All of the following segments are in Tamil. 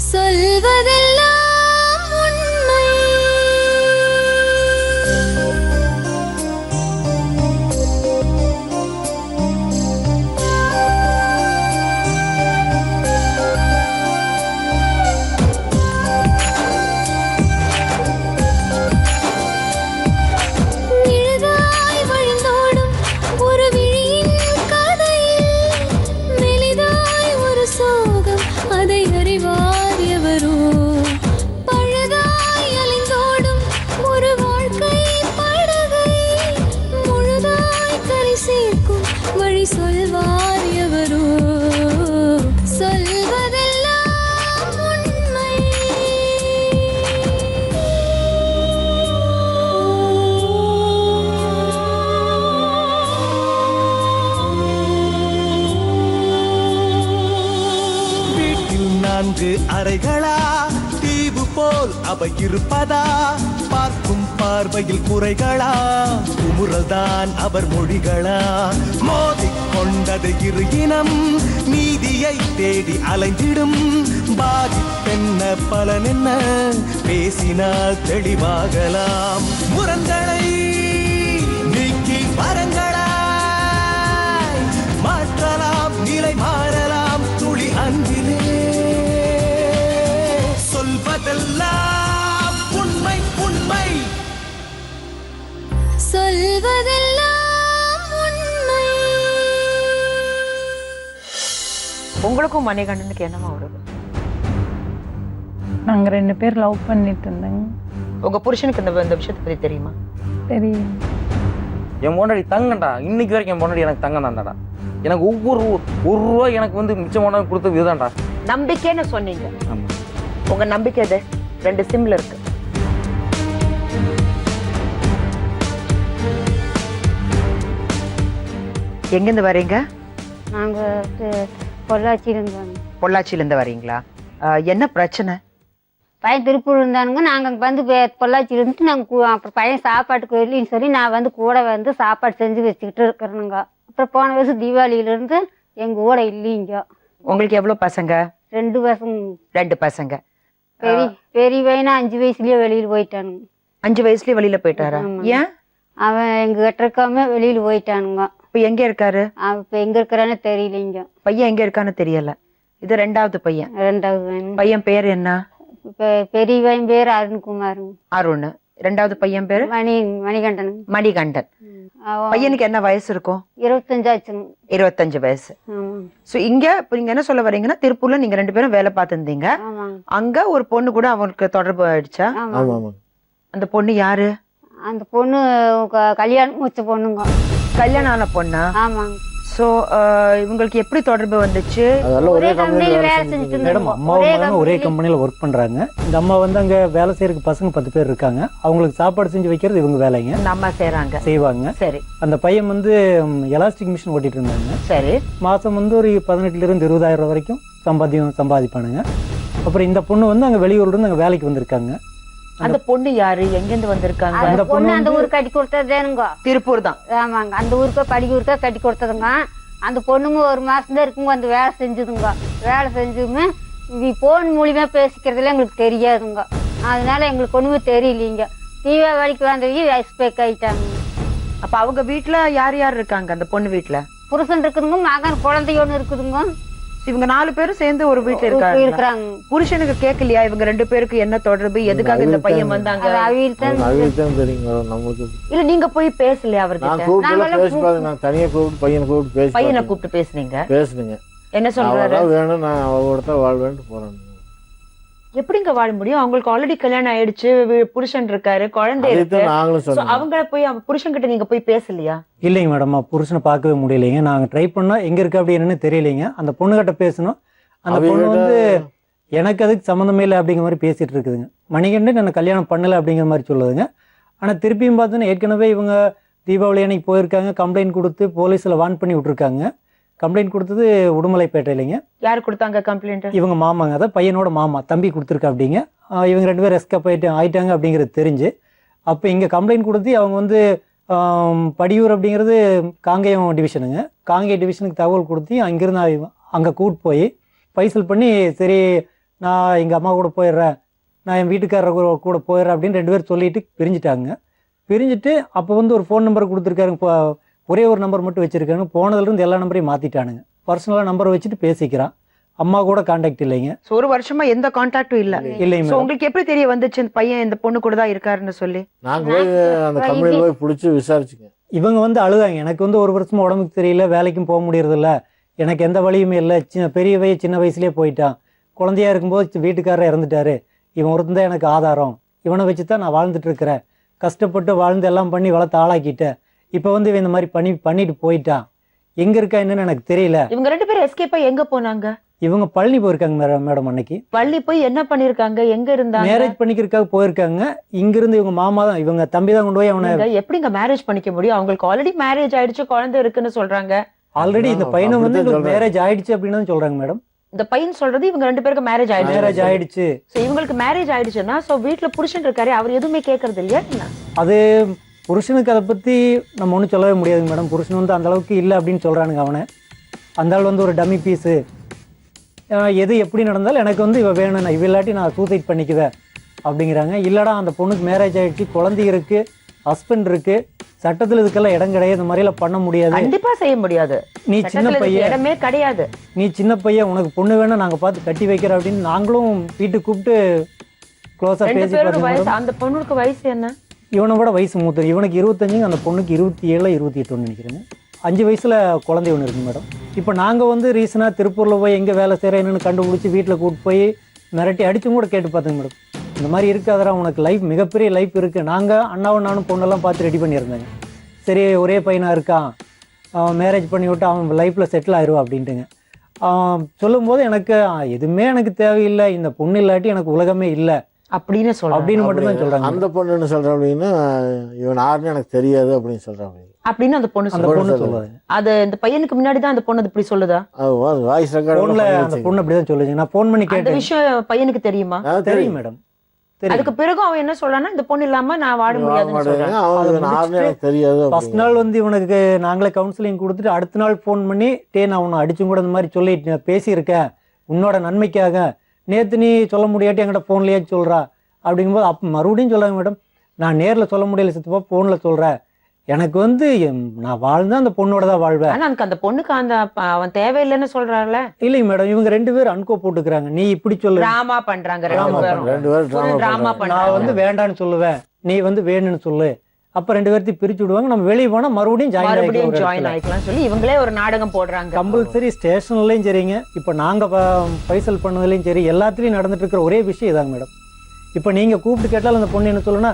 சொல்வதெல்லாம் உண்மை. நிழலாய் வழிந்தோடும் ஒரு விழியின் கதையில் மெலிதாய் ஒரு சோகம், அதை அறிவார் எவரோ. பழுதாய் அலைந்தோடும் ஒரு வாழ்க்கை படகை முழுதாய் கரை சேர்க்கும் வழி சொல்வார் எவரோ. சொல்வதெல்லாம் உண்மை. வீட்டில் 4 அறைகளா, தீவு போல் அவை இருப்பதா? பார்க்கும் பார்வையில் குறைகளா, குமுறல்தான் அவர் மொழிகளா? மோதிக்கொண்டது இரு இனம், நீதியை தேடி அலைந்திடும். பாதிப்பென்ன பலனென்ன, பேசினால் தெளிவாகலாம். முரண்களை நீக்கி வரங்களாய் மாற்றலாம், நிலை மாறலாம் துளி அன்பிலே. சொல்வதெல்லாம் உண்மை உண்மை. சொல்வதெல்லாம் உண்மை. உங்களுக்கும் மணிகண்டனுக்கு என்னமா வருது? நாங்க 2 பேர் லவ் பண்ணிட்டு இருந்தோங்க. உங்க புருஷனுக்கு இந்த விஷயத்தை பத்தி தெரியுமா? தெரியும். என் பொண்டாடி தங்கண்டா, இன்னைக்கு வரைக்கும் என் பொண்டாடி எனக்கு தங்கம் தான்டா. எனக்கு ஒவ்வொரு ஒரு ரூபாய் எனக்கு வந்து மிச்சம் போன கொடுத்த இதுதான்டா. நம்பிக்கைன்னு சொன்னீங்க. ஆமா. உங்க நம்பிக்கை இது 2 சிம்ல இருக்கு. எங்கிருந்து வரீங்க? நாங்க பொள்ளாச்சியிலேருந்து வந்தோம். பொள்ளாச்சியிலேருந்து வரீங்களா? என்ன பிரச்சனை? பையன் திருப்பூர் இருந்தானுங்க. நாங்கள் வந்து பொள்ளாச்சியில் இருந்துட்டு நாங்கள் அப்புறம் பையன் சாப்பாட்டுக்கு வெளியின்னு சொல்லி நான் வந்து கூட வந்து சாப்பாடு செஞ்சு வச்சுக்கிட்டு இருக்கிறேனுங்க. அப்புறம் போன வருஷம் தீபாவளியிலேருந்து எங்கள் கூட இல்லைங்க. உங்களுக்கு எவ்வளோ பசங்க? 2 பசங்க. 2 பசங்க. பெரிய பையனா 5 வயசுலயே வெளியில் போயிட்டானுங்க. 5 வயசுலயே வெளியில போயிட்டாரா? ஏன்? அவன் எங்க கிட்ட இருக்காம வெளியில் போயிட்டானுங்க. இப்ப எங்க இருக்காரு? அவன் இப்ப எங்க இருக்கிறான்னு தெரியலைங்க. பையன் எங்க இருக்கான்னு தெரியல. இது 2வது பையன். 2வது பையன். பையன் பேர் என்ன? பெரிய பையன் பேர் அருண்குமார். அருண். 2வது பையன் பேரு மணிகண்டன். மணிகண்டன். பையனுக்கு என்ன வயசு இருக்கும்? 25 ஆச்சுங்க. 25 வயசு. சோ இங்க நீங்க என்ன சொல்ல வரீங்கன்னா, திருப்பூர்ல நீங்க 2 பேரும் வேலை பார்த்திருந்தீங்க. அங்க ஒரு பொண்ணு கூட அவங்களுக்கு தொடர்பு ஆயிடுச்சா? அந்த பொண்ணு யாரு? அந்த பொண்ணு கல்யாணம் முடிச்ச பொண்ணுங்க. கல்யாணம் ஆன பொண்ணா? ஆமாங்க. சோ இவங்களுக்கு எப்படி தொடர்பு வந்துச்சு? அதெல்லாம் ஒரே கம்பெனில வேலை செஞ்சுட்டு மேடம், அம்மாவும் ஒரே கம்பெனில ஒர்க் பண்றாங்க. இந்த அம்மா வந்து அங்க வேலை செய்யறதுக்கு பசங்க 10 பேர் இருக்காங்க. அவங்களுக்கு சாப்பாடு செஞ்சு வைக்கிறது இவங்க வேலைங்க. இந்த அம்மா செய்வாங்க. சரி. அந்த பையன் வந்து எலாஸ்டிக் மிஷின் ஓட்டிட்டு இருந்தாங்க. சரி. மாசம் வந்து ஒரு 18 இருந்து 20,000 வரைக்கும் சம்பாதிப்பானுங்க. அப்புறம் இந்த பொண்ணு வந்து அங்க வெளியூர்ல இருந்து அங்க வேலைக்கு வந்திருக்காங்க. அந்த பொண்ணு யாரு? எங்க இருந்து வந்திருக்காங்க? அந்த பொண்ணு அந்த ஊருக்கு கட்டி கொடுத்ததுங்க. திருப்பூர் தான். ஆமாங்க. அந்த ஊருக்கு படிக்கூருக்கா கட்டி கொடுத்ததுங்க. அந்த பொண்ணுங்க 1 மாசம் தான் இருக்குங்க வந்து வேலை செஞ்சுதுங்க. வேலை செஞ்சுமே போன் மூலியமா பேசிக்கிறதுல எங்களுக்கு தெரியாதுங்க. அதனால எங்களுக்கு ஒண்ணுமே தெரியலீங்க. தீபாவளிக்கு வந்தவங்க எக்ஸ்பெக்ட் ஆயிட்டாங்க. அப்ப அவங்க வீட்டுல யார் யார் இருக்காங்க? அந்த பொண்ணு வீட்டுல புருஷன் இருக்குதுங்க, மகன் குழந்தை ஒண்ணு இருக்குதுங்க. இவங்க 4 பேரும் சேர்ந்து ஒரு வீட்டுல இருக்காங்க. புருஷனுக்கு கேட்கலையா இவங்க 2 பேருக்கு என்ன தொடர்பு, எதுக்காக இந்த பையன் வந்தாங்க? இல்ல நீங்க போய் பேசலையா அவர்கிட்ட? பையனை கூப்பிட்டு பேசுனீங்க. என்ன சொல்றாரு? எப்படிங்க வாழ முடியும்? அவங்களுக்கு ஆல்ரெடி கல்யாணம் ஆயிடுச்சு, புருஷன் இருக்காரு, குழந்தை இருக்கு. அவங்க போய் புருஷன் கிட்ட நீங்க போய் பேசலையா? இல்லைங்க மேடம், புருஷனை பார்க்கவே முடியலைங்க. நாங்க ட்ரை பண்ணா எங்க இருக்கு அப்படி என்னன்னு தெரியலைங்க. அந்த பொண்ணுகிட்ட பேசணும். அந்த பொண்ணு வந்து எனக்கு அதுக்கு சம்மந்தமே இல்லை அப்படிங்கிற மாதிரி பேசிட்டு இருக்குதுங்க. மணிகண்டன் எனக்கு கல்யாணம் பண்ணலை அப்படிங்கிற மாதிரி சொல்லுதுங்க. ஆனால் திருப்பியும் பார்த்தோன்னா ஏற்கனவே இவங்க தீபாவளி அன்னைக்கு போயிருக்காங்க, கம்ப்ளைண்ட் கொடுத்து போலீஸில் வார்ன் பண்ணி விட்டுருக்காங்க. கம்ப்ளைண்ட் கொடுத்தது உடுமலைப்பேட்டையிலைங்க. யார் கொடுத்தாங்க கம்ப்ளைண்ட்? இவங்க மாமாங்க, அதான் பையனோட மாமா, தம்பி கொடுத்துருக்கா அப்படிங்க. இவங்க 2 பேரும் எஸ்கேப் ஆயிட்டாங்க அப்படிங்கிறது தெரிஞ்சு அப்போ இங்கே கம்ப்ளைண்ட் கொடுத்து அவங்க வந்து படியூர் அப்படிங்கிறது காங்கேயம் டிவிஷனுங்க. காங்கேயம் டிவிஷனுக்கு தகவல் கொடுத்து அங்கிருந்து அங்கே கூட்டு போய் பைசல் பண்ணி சரி நான் எங்கள் அம்மா கூட போயிடுறேன், நான் என் வீட்டுக்காரர் கூட போயிடுறேன் அப்படின்னு 2 பேர் சொல்லிட்டு பிரிஞ்சுட்டாங்க. பிரிஞ்சுட்டு அப்போ வந்து ஒரு ஃபோன் நம்பர் கொடுத்துருக்காருங்க, ஒரே ஒரு நம்பர் மட்டும் வச்சுருக்காங்க. போனதுலேருந்து எல்லா நம்பரையும் மாற்றிட்டானுங்க. பர்சனலாக நம்பரை வச்சுட்டு பேசிக்கிறான். அம்மா கூட கான்டாக்ட் இல்லைங்க. So, ஒரு வருஷமா எந்த கான்டாக்டும் இல்ல. இல்லைங்க So, மேடம். உங்களுக்கு எப்படி தெரிய வந்துச்சு இந்த பையன் இந்த பொண்ணு கூட தான் இருக்காருன்னு சொல்லி? நாங்க போய் அந்த கம்பெனியில் போய் பிடிச்சி விசாரிச்சுங்க. இவங்க வந்து அழுதாங்க, எனக்கு வந்து 1 வருஷமா உடம்புக்கு தெரியல, வேலைக்கும் போக முடியறதில்ல, எனக்கு எந்த வழியுமே இல்லை, பெரிய சின்ன வயசுலேயே போயிட்டான், குழந்தையா இருக்கும்போது வீட்டுக்காரர் இறந்துட்டாரு, இவன் ஒருத்தன் தான் எனக்கு ஆதாரம், இவனை வச்சு தான் நான் வாழ்ந்துட்டு இருக்கிறேன், கஷ்டப்பட்டு வாழ்ந்து எல்லாம் பண்ணி வளர்த்து ஆளாக்கிட்டேன், இப்போ வந்து இவன் இந்த மாதிரி பண்ணிட்டு போயிட்டான், எங்க இருக்கா என்னன்னு எனக்கு தெரியல. இவங்க 2 பேரும் எஸ்கேப் ஆகி எங்க போனாங்க? இவங்க பழனி போயிருக்காங்க மேடம். அன்னைக்கு பள்ளி போய் என்ன பண்ணிருக்காங்க? எங்க இருந்தாங்க? மேரேஜ் பண்ணிக்கிறதுக்காக போயிருக்காங்க. இங்கிருந்து இவங்க மாமா தான், இவங்க தம்பி தான் கொண்டு போய் அவனை. எப்படிங்க மேரேஜ் பண்ணிக்க முடியும்? அவங்களுக்கு ஆல்ரெடி மேரேஜ் ஆயிடுச்சு, குழந்தை இருக்குன்னு சொல்றாங்க. ஆல்ரெடி இந்த பையனை வந்து மேரேஜ் ஆயிடுச்சு அப்படின்னு சொல்றாங்க மேடம். இந்த பையன் சொல்றது இவங்க 2 பேருக்கு மேரேஜ் ஆயிடுச்சு. சோ இவங்களுக்கு மேரேஜ் ஆயிடுச்சுன்னா சோ வீட்டுல புருஷன் இருக்காரு, அவர் எதுவுமே கேட்கறது இல்லையா? அது புருஷனுக்கு அதை பத்தி நம்ம ஒன்றும் சொல்லவே முடியாதுங்க மேடம். புருஷன் வந்து அந்த அளவுக்கு இல்லை அப்படின்னு சொல்றானுங்க. அவனை அந்த ஆள் வந்து ஒரு டம்மி பீஸு, எது எப்படி நடந்தாலும் எனக்கு வந்து இவ வேணும், நான் இல்லாட்டி நான் சூசைட் பண்ணிக்குவேன் அப்படிங்கிறாங்க. இல்லடா அந்த பொண்ணுக்கு மேரேஜ் ஆயிடுச்சு, குழந்தை இருக்கு, ஹஸ்பண்ட் இருக்கு, சட்டத்தில் இதுக்கெல்லாம் இடம் கிடையாது, இந்த மாதிரி எல்லாம் பண்ண முடியாது, கண்டிப்பா செய்ய முடியாது, நீ சின்ன பையன், இடமே கிடையாது, நீ சின்ன பையன், உனக்கு பொண்ணு வேணும், நாங்க பார்த்து கட்டி வைக்கிறோம் அப்படின்னு நாங்களும் வீட்டுக்கு கூப்பிட்டு க்ளோஸா பேசி பார்த்தோம். அந்த பொண்ணுக்கு வயசு என்ன? இவனை விட வயசு மூத்தர். இவனுக்கு 25, அந்த பொண்ணுக்கு 27 28 நினைக்கிறேங்க. 5 வயசுல குழந்தை ஒன்று இருக்கு மேடம். இப்போ நாங்கள் வந்து ரீசனாக திருப்பூரில் போய் எங்கே வேலை செய்கிறேன்னு கண்டுபிடிச்சி வீட்டில் கூப்பிட்டு போய் மிரட்டி அடிச்சும் கூட கேட்டு பார்த்தேங்க மேடம். இந்த மாதிரி இருக்காதரா, உனக்கு லைஃப் மிகப்பெரிய லைஃப் இருக்குது. நாங்கள் அண்ணாவும் நானும் பொண்ணெல்லாம் பார்த்து ரெடி பண்ணியிருந்தேங்க. சரி ஒரே பையனாக இருக்கான், மேரேஜ் பண்ணி விட்டு அவன் லைஃப்பில் செட்டில் ஆயிடுவா அப்படின்ட்டுங்க. சொல்லும்போது எனக்கு எதுவுமே எனக்கு தேவையில்லை, இந்த பொண்ணு இல்லாட்டி எனக்கு உலகமே இல்லை அப்படின்னு மட்டும்தான் சொல்றாங்க. அந்த பொண்ணுன்னு சொல்றேன் அப்படின்னா இவன் யாருன்னு எனக்கு தெரியாது அப்படின்னு சொல்றாங்க அப்படின்னு அந்த பொண்ணு சொல்லுது. அது இந்த பையனுக்கு முன்னாடி தான் அந்த பொண்ணு இப்படி சொல்லுதா? வாய்ஸ் ரெக்கார்ட்ல அந்த பொண்ணு அப்படிதான் சொல்லுது. நான் போன் பண்ணி கேட்ட விஷயம் பையனுக்கு தெரியுமா? தெரியும் மேடம். அதுக்கு பிறகு அவன் என்ன சொல்றான்னா இந்த பொண்ணு இல்லாம நான் வாழ முடியாதுன்னு தெரியாது. ஃபர்ஸ்ட் நாள் வந்து இவனுக்கு நாங்களே கவுன்சிலிங் கொடுத்துட்டு அடுத்த நாள் போன் பண்ணி நான் உன்னை அடிச்சும் கூட இந்த மாதிரி சொல்லி பேசியிருக்கேன் உன்னோட நன்மைக்காக, நேற்று நீ சொல்ல முடியாட்டி என்கிட்ட ஃபோன்லேயே சொல்கிறா அப்படிங்கும்போது அப்போ மறுபடியும் சொல்கிறாங்க மேடம், நான் நேரில் சொல்ல முடியல சித்தப்பா, ஃபோனில் சொல்கிறேன், எனக்கு வந்து நான் வாழ்ந்தா அந்த பொண்ணோட தான் வாழ்வேன். ஆனால் அந்த பொண்ணுக்கு அந்த அவன் தேவையில்லைன்னு சொல்கிறாள்ல. இல்லைங்க மேடம், இவங்க 2 பேரும் அன்கோ போட்டுக்கிறாங்க. நீ இப்படி சொல்லு, ட்ராமா பண்ணுறாங்க 2 பேரும். ட்ராமா பண்ண நான் வந்து வேண்டான்னு சொல்லுவேன், நீ வந்து வேணும்னு சொல்லு, அப்போ 2 பேர்த்தையும் பிரிச்சு விடுவாங்க. நம்ம வெளியே போனால் மறுபடியும் ஜாயின் ஆகிக்கலாம் சொல்லி இவங்களே ஒரு நாடகம் போடுறாங்க. கம்பல்சரி ஸ்டேஷன்லையும் சரிங்க, இப்போ நாங்கள் பைசல் பண்ணதுலையும் சரி, எல்லாத்துலேயும் நடந்துட்டு இருக்கிற ஒரே விஷயம் இதாங்க மேடம். இப்போ நீங்கள் கூப்பிட்டு கேட்டாலும் அந்த பொண்ணு என்ன சொல்லுன்னா,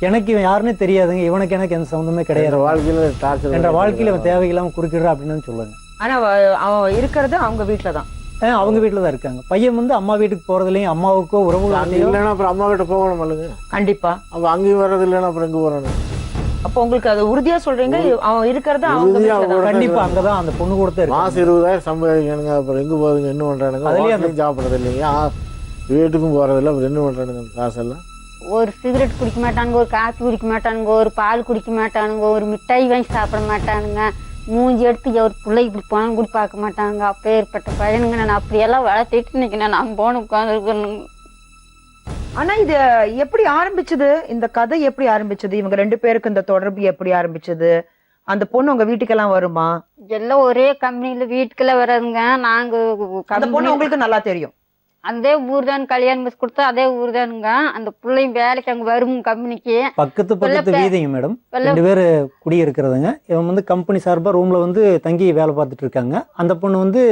எனக்கு இவன் யாருன்னே தெரியாதுங்க, இவனுக்கு எனக்கு எந்த சம்மந்தமே கிடையாது, வாழ்க்கையில் இவன் தேவையில்லாமல் குறுக்கிடுறா அப்படின்னு சொல்லுங்க. ஆனால் அவன் இருக்கிறது அவங்க வீட்டில் தான், அவங்க வீட்டில் தான் இருக்காங்க. பையன் வந்து அம்மா வீட்டுக்கு போகிறதுலையும் அம்மாவுக்கோ உறவு இல்லைன்னா அப்புறம் அம்மா வீட்டை போகணும் இல்லைங்க. கண்டிப்பா அப்போ அங்கேயும் வர்றது இல்லைன்னா அப்புறம் எங்கே போகிறாங்க? அப்போ உங்களுக்கு அது உறுதியா சொல்றீங்க அவன் இருக்கிறது அவங்க கண்டிப்பா அங்கதான் அந்த பொண்ணு கூட தான் மாசம் 20,000 சம்பாதிக்கணுங்க, அப்புறம் எங்க போகுதுங்க, என்ன பண்றானுங்க, அதுலயும் சாப்பிடுறது இல்லைங்க, வீட்டுக்கும் போறதில்ல, அப்புறம் என்ன பண்றானுங்க காசெல்லாம்? ஒரு சிகரெட் குடிக்க மாட்டானுங்க, ஒரு காஃபி குடிக்க மாட்டானுங்க, ஒரு பால் குடிக்க மாட்டானுங்க, ஒரு மிட்டாய் வாங்கி சாப்பிட மாட்டானுங்க, மூஞ்சி எடுத்து ஒரு பிள்ளை இப்படி போனாலும் கூட பார்க்க மாட்டானுங்க. அப்பேற்பட்ட பையனுங்க நான் அப்படியெல்லாம் வளர்த்திட்டு இன்னைக்கு நான் போன உட்காந்துருக்கணுங்க. ஆனா இது எப்படி ஆரம்பிச்சது? இந்த கதை எப்படி ஆரம்பிச்சது? இவங்க 2 பேருக்கு இந்த தொடர்பு எப்படி ஆரம்பிச்சது? அந்த பொண்ணு உங்க வீட்டுக்கெல்லாம் வருமா? எல்லாம் ஒரே கம்பெனில வீட்டுக்கெல்லாம் வராதுங்க. நாங்க அந்த பொண்ணு உங்களுக்கு நல்லா தெரியும், அதே ஊர் தான், கல்யாணம் பஸ் கொடுத்தா அதே ஊர் தானுங்க. அந்த பிள்ளையும் வேலைக்கு அங்க வரும் கம்பெனிக்கு. பக்கத்து வீதிங்க மேடம், 2 பேர் குடி இருக்கிறதுங்க. இவன் வந்து கம்பெனி சார்பா ரூம்ல வந்து தங்கி வேலை பார்த்துட்டு இருக்காங்க. அந்த பொண்ணு வந்து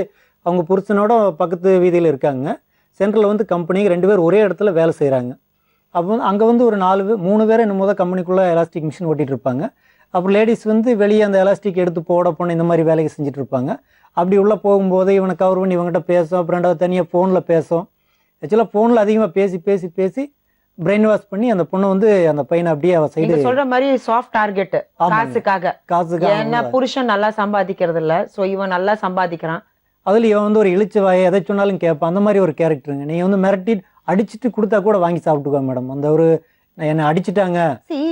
அவங்க புருஷனோட பக்கத்து வீதியில இருக்காங்க. சென்ட்ரலில் வந்து கம்பெனிக்கு 2 பேர் ஒரே இடத்துல வேலை செய்கிறாங்க. அப்போ வந்து அங்கே வந்து ஒரு 3 பேர் என்னமோ தான் கம்பெனிக்குள்ளே எலாஸ்டிக் மிஷின் ஓட்டிகிட்டு இருப்பாங்க. அப்புறம் லேடிஸ் வந்து வெளியே அந்த எலாஸ்டிக் எடுத்து போட போன இந்த மாதிரி வேலைக்கு செஞ்சுட்டு இருப்பாங்க. அப்படி உள்ளே போகும்போது இவனை கவர் பண்ணி இவங்ககிட்ட பேசும். அப்புறம் 2வது தனியாக ஃபோனில் பேசும். ஆக்சுவலாக ஃபோனில் அதிகமாக பேசி பிரெயின் வாஷ் பண்ணி அந்த பொண்ணை வந்து அந்த பையனை அப்படியே அவ சைடு சொல்கிற மாதிரி சாஃப்ட் டார்கெட், காசுக்காக. என்ன புருஷன் நல்லா சம்பாதிக்கிறது இல்லை, ஸோ இவன் நல்லா சம்பாதிக்கிறான். அதில் இவன் வந்து ஒரு இழிச்ச வாயை எதை சொன்னாலும் கேட்பான். அந்த மாதிரி ஒரு கேரக்டருங்க. நீங்கள் வந்து மிரட்டி அடிச்சுட்டு கொடுத்தா கூட வாங்கி சாப்பிட்டுக்கோ மேடம். அந்த ஒரு என்ன அடிச்சுட்டாங்க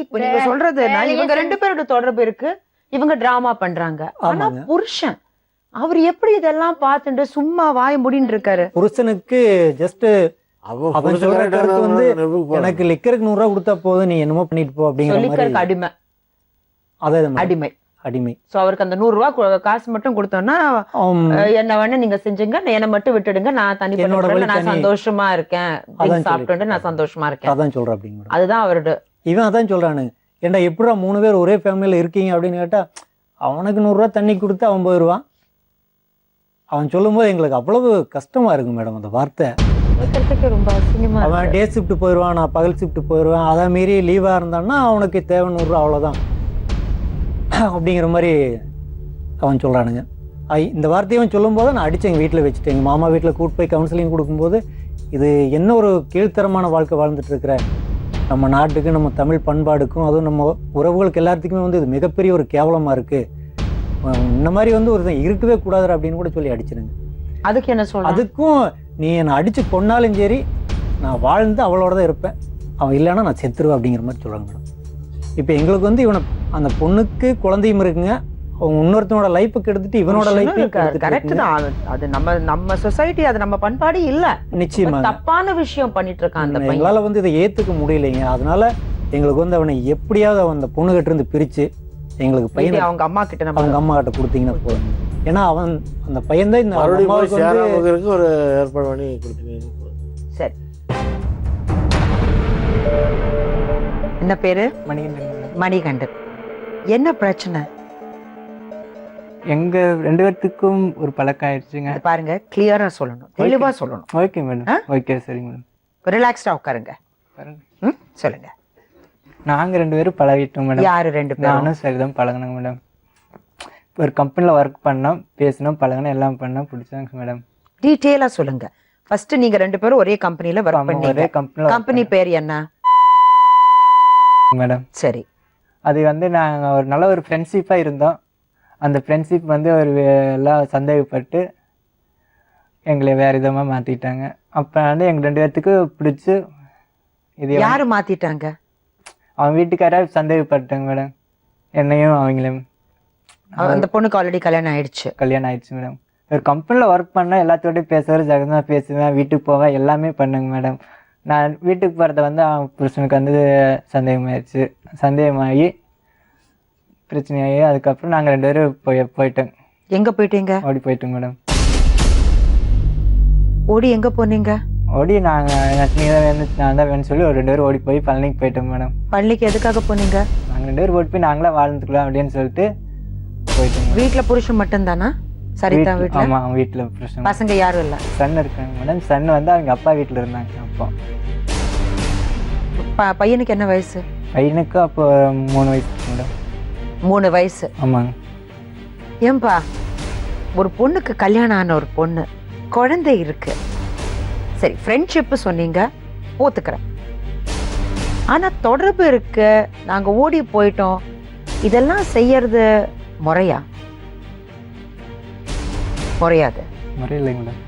இப்போ நீங்க சொல்றது இவங்க 2 பேரோட தொடர்பு இருக்கு, இவங்க டிராமா பண்றாங்க. ஆனா புருஷன் அவர் எப்படி இதெல்லாம் பார்த்துட்டு சும்மா வாய முடின்னு இருக்காரு? புருஷனுக்கு ஜஸ்ட் அவன் சொல்ற கருத்து வந்து எனக்கு லிக்கருக்கு 100 ரூபா கொடுத்தா போதும், நீ என்னமோ பண்ணிட்டு போ அப்படிங்கிற மாதிரி. அடிமை. அதே அடிமை. அடிமை. சோ அவருக்கு அந்த 100 ரூபா காசு மட்டும் கொடுத்தோம்னா என்ன வேணா நீங்க செஞ்சுங்க, என்னை மட்டும் விட்டுடுங்க, நான் தனி நான் சந்தோஷமா இருக்கேன், சாப்பிட்டு நான் சந்தோஷமா இருக்கேன். அதான் சொல்றேன் அப்படிங்கிற. அதுதான் அவரோட. இவன் அதான் சொல்றானு, ஏன்டா எப்படா 3 பேர் ஒரே ஃபேமிலியில இருக்கீங்க அப்படின்னு கேட்டா, அவனுக்கு 100 ரூபா தண்ணி கொடுத்து அவன் போயிடுவான். அவன் சொல்லும் போது எங்களுக்கு அவ்வளவு கஷ்டமா இருக்கு மேடம் அந்த வார்த்தை. ரொம்ப அசிங்கமா. அவன் டே ஷிஃப்ட் போயிடுவான், நான் பகல் ஷிஃப்ட் போயிடுவேன், அதை மீறி லீவா இருந்தான்னா அவனுக்கு தேவை 100 ரூபா அவ்வளவுதான் அப்படிங்கிற மாதிரி அவன் சொல்றானுங்க. இந்த வார்த்தையை அவன் சொல்லும் போது நான் அடிச்சு எங்கள் வீட்டில் வச்சுட்டேன். எங்கள் மாமா வீட்டில் கூட்டு போய் கவுன்சிலிங் கொடுக்கும்போது, இது என்ன ஒரு கீழ்த்தரமான வாழ்க்கை வாழ்ந்துட்டு இருக்கிற, நம்ம நாட்டுக்கு நம்ம தமிழ் பண்பாடுக்கும் அதுவும் நம்ம உறவுகளுக்கு எல்லாத்துக்குமே வந்து இது மிகப்பெரிய ஒரு கேவலமாக இருக்குது, இந்த மாதிரி வந்து ஒரு இருக்கவே கூடாது அப்படின்னு கூட சொல்லி அடிச்சிருங்க. அதுக்கு என்ன சொல்ற? அதுக்கும் நீ என்னை அடிச்சு கொன்னாலும் சரி நான் வாழ்ந்து அவளோட தான் இருப்பேன், அவன் இல்லைன்னா நான் செத்துருவேன் அப்படிங்கிற மாதிரி சொல்கிறாங்க மேடம். இப்போ எங்களுக்கு வந்து இவனை அந்த பொண்ணுக்கு குழந்தையும் இருக்குங்க, அவங்க இன்னொருத்தனோட லைஃபுக்கு எடுத்துட்டு இவனோட லைஃப் கரெக்ட் தான். அது நம்ம சொசைட்டி, அது நம்ம பண்பாடு இல்ல. நிச்சயமா தப்பான விஷயம் பண்ணிட்டு இருக்கான் அந்த பையன். எங்களால வந்து இதை ஏத்துக்க முடியலைங்க. அதனால எங்களுக்கு வந்து அவனை எப்படியாவது அந்த பொண்ணு கிட்ட இருந்து பிரிச்சு எங்களுக்கு பையனை அவங்க அம்மா கிட்ட அவங்க அம்மா கிட்ட கொடுத்தீங்கன்னா போதும். ஏன்னா அவன் அந்த பையன் தான் இந்த ஒரு ஏற்பாடு பண்ணி கொடுத்தீங்க. சரி, என்ன பேரு? மணிகண்டன். என்ன பிரச்சனை? எங்க 2 பேர்த்துக்கும் ஒரு பழக்கம் ஆயிடுச்சுங்க. பாருங்க, கிளியரா சொல்லணும், தெளிவா சொல்லணும். Okay madam. ஓகே சரிங்க மேடம். ரிலாக்ஸ்டா உட்காருங்க. சொல்லுங்க. நாங்க 2 பேரும் பழகிட்டோம் மேடம். யாரு 2 பேரும்? நானும் சரிதான் பழகினோம் மேடம். ஒரு கம்பெனில ஒர்க் பண்ணோம், பேசணும், பழகணும், எல்லாம் பண்ணோம், பிடிச்சாங்க மேடம். டீடைலா சொல்லுங்க. ஃபர்ஸ்ட் நீங்க 2 பேரும் ஒரே கம்பெனில ஒர்க் பண்ணீங்க. ஒரே கம்பெனில. கம்பெனி பேர் என்ன மேடம்? சரி. அது வந்து நாங்க ஒரு நல்ல ஒரு ஃப்ரெண்ட்ஷிப்பா இருந்தோம். அந்த ஃப்ரெண்ட்ஷிப் வந்து ஒரு எல்லாம் சந்தேகப்பட்டு எங்களை வேற விதமா மாத்திட்டாங்க. அப்ப வந்து எங்க 2 பேர்த்துக்கு பிடிச்சு இது யாரு மாத்திட்டாங்க? அவன் வீட்டுக்கார சந்தேகப்பட்டாங்க மேடம், என்னையும் அவங்களையும். அந்த பொண்ணுக்கு ஆல்ரெடி கல்யாணம் ஆயிடுச்சு. கல்யாணம் ஆயிடுச்சு மேடம். ஒரு கம்பெனியில் ஒர்க் பண்ண எல்லாத்தோடய பேசுவார், ஜகதமாக பேசுவேன், வீட்டுக்கு போவேன், எல்லாமே பண்ணுங்க மேடம். நான் வீட்டுக்கு போகிறத வந்து அவன் புருஷனுக்கு வந்து சந்தேகமாயிடுச்சு. சந்தேகமாகி பிரச்சனையாகி அதுக்கப்புறம் நாங்கள் 2 பேரும் போயிட்டோங்க. எங்கே போயிட்டீங்க? ஓடி போயிட்டோங்க மேடம். ஓடி எங்கே போனீங்க? ஓடி நாங்கள் நீ தான் வேணும், நான் தான் வேணும்னு சொல்லி ஒரு 2 பேரும் ஓடி போய் பழனிக்கு போயிட்டோங்க மேடம். பழனிக்கு எதுக்காக போனீங்க? நாங்கள் 2 பேரும் ஓடி போய் நாங்களே வாழ்ந்துக்கலாம் அப்படின்னு சொல்லிட்டு போயிட்டோங்க. வீட்டில் புருஷன் மட்டும் தானா? சரிதா வீட்டில்? ஆமாம், அவங்க வீட்டில் புருஷன். பசங்க யாரும் இல்லை? சன் இருக்காங்க மேடம். சன் வந்து அவங்க அப்பா வீட்டில் இருந்தாங்க. அப்போ பையனுக்கு என்ன வயசு? பையனுக்கு அப்போ 3 வயசு மேடம். 3 வயசு? ஆமாங்க. ஏன்பா, ஒரு பொண்ணுக்கு கல்யாணம் ஆன ஒரு பொண்ணு, குழந்தை இருக்கு, சரி ஃப்ரெண்ட்ஷிப் சொன்னீங்க, ஒத்துக்கிறேன். ஆனா தொடர்பு இருக்கு, நாங்க ஓடி போயிட்டோம், இதெல்லாம் செய்யறது முறையா? முறையாது. முறையில்லைங்க மேடம்.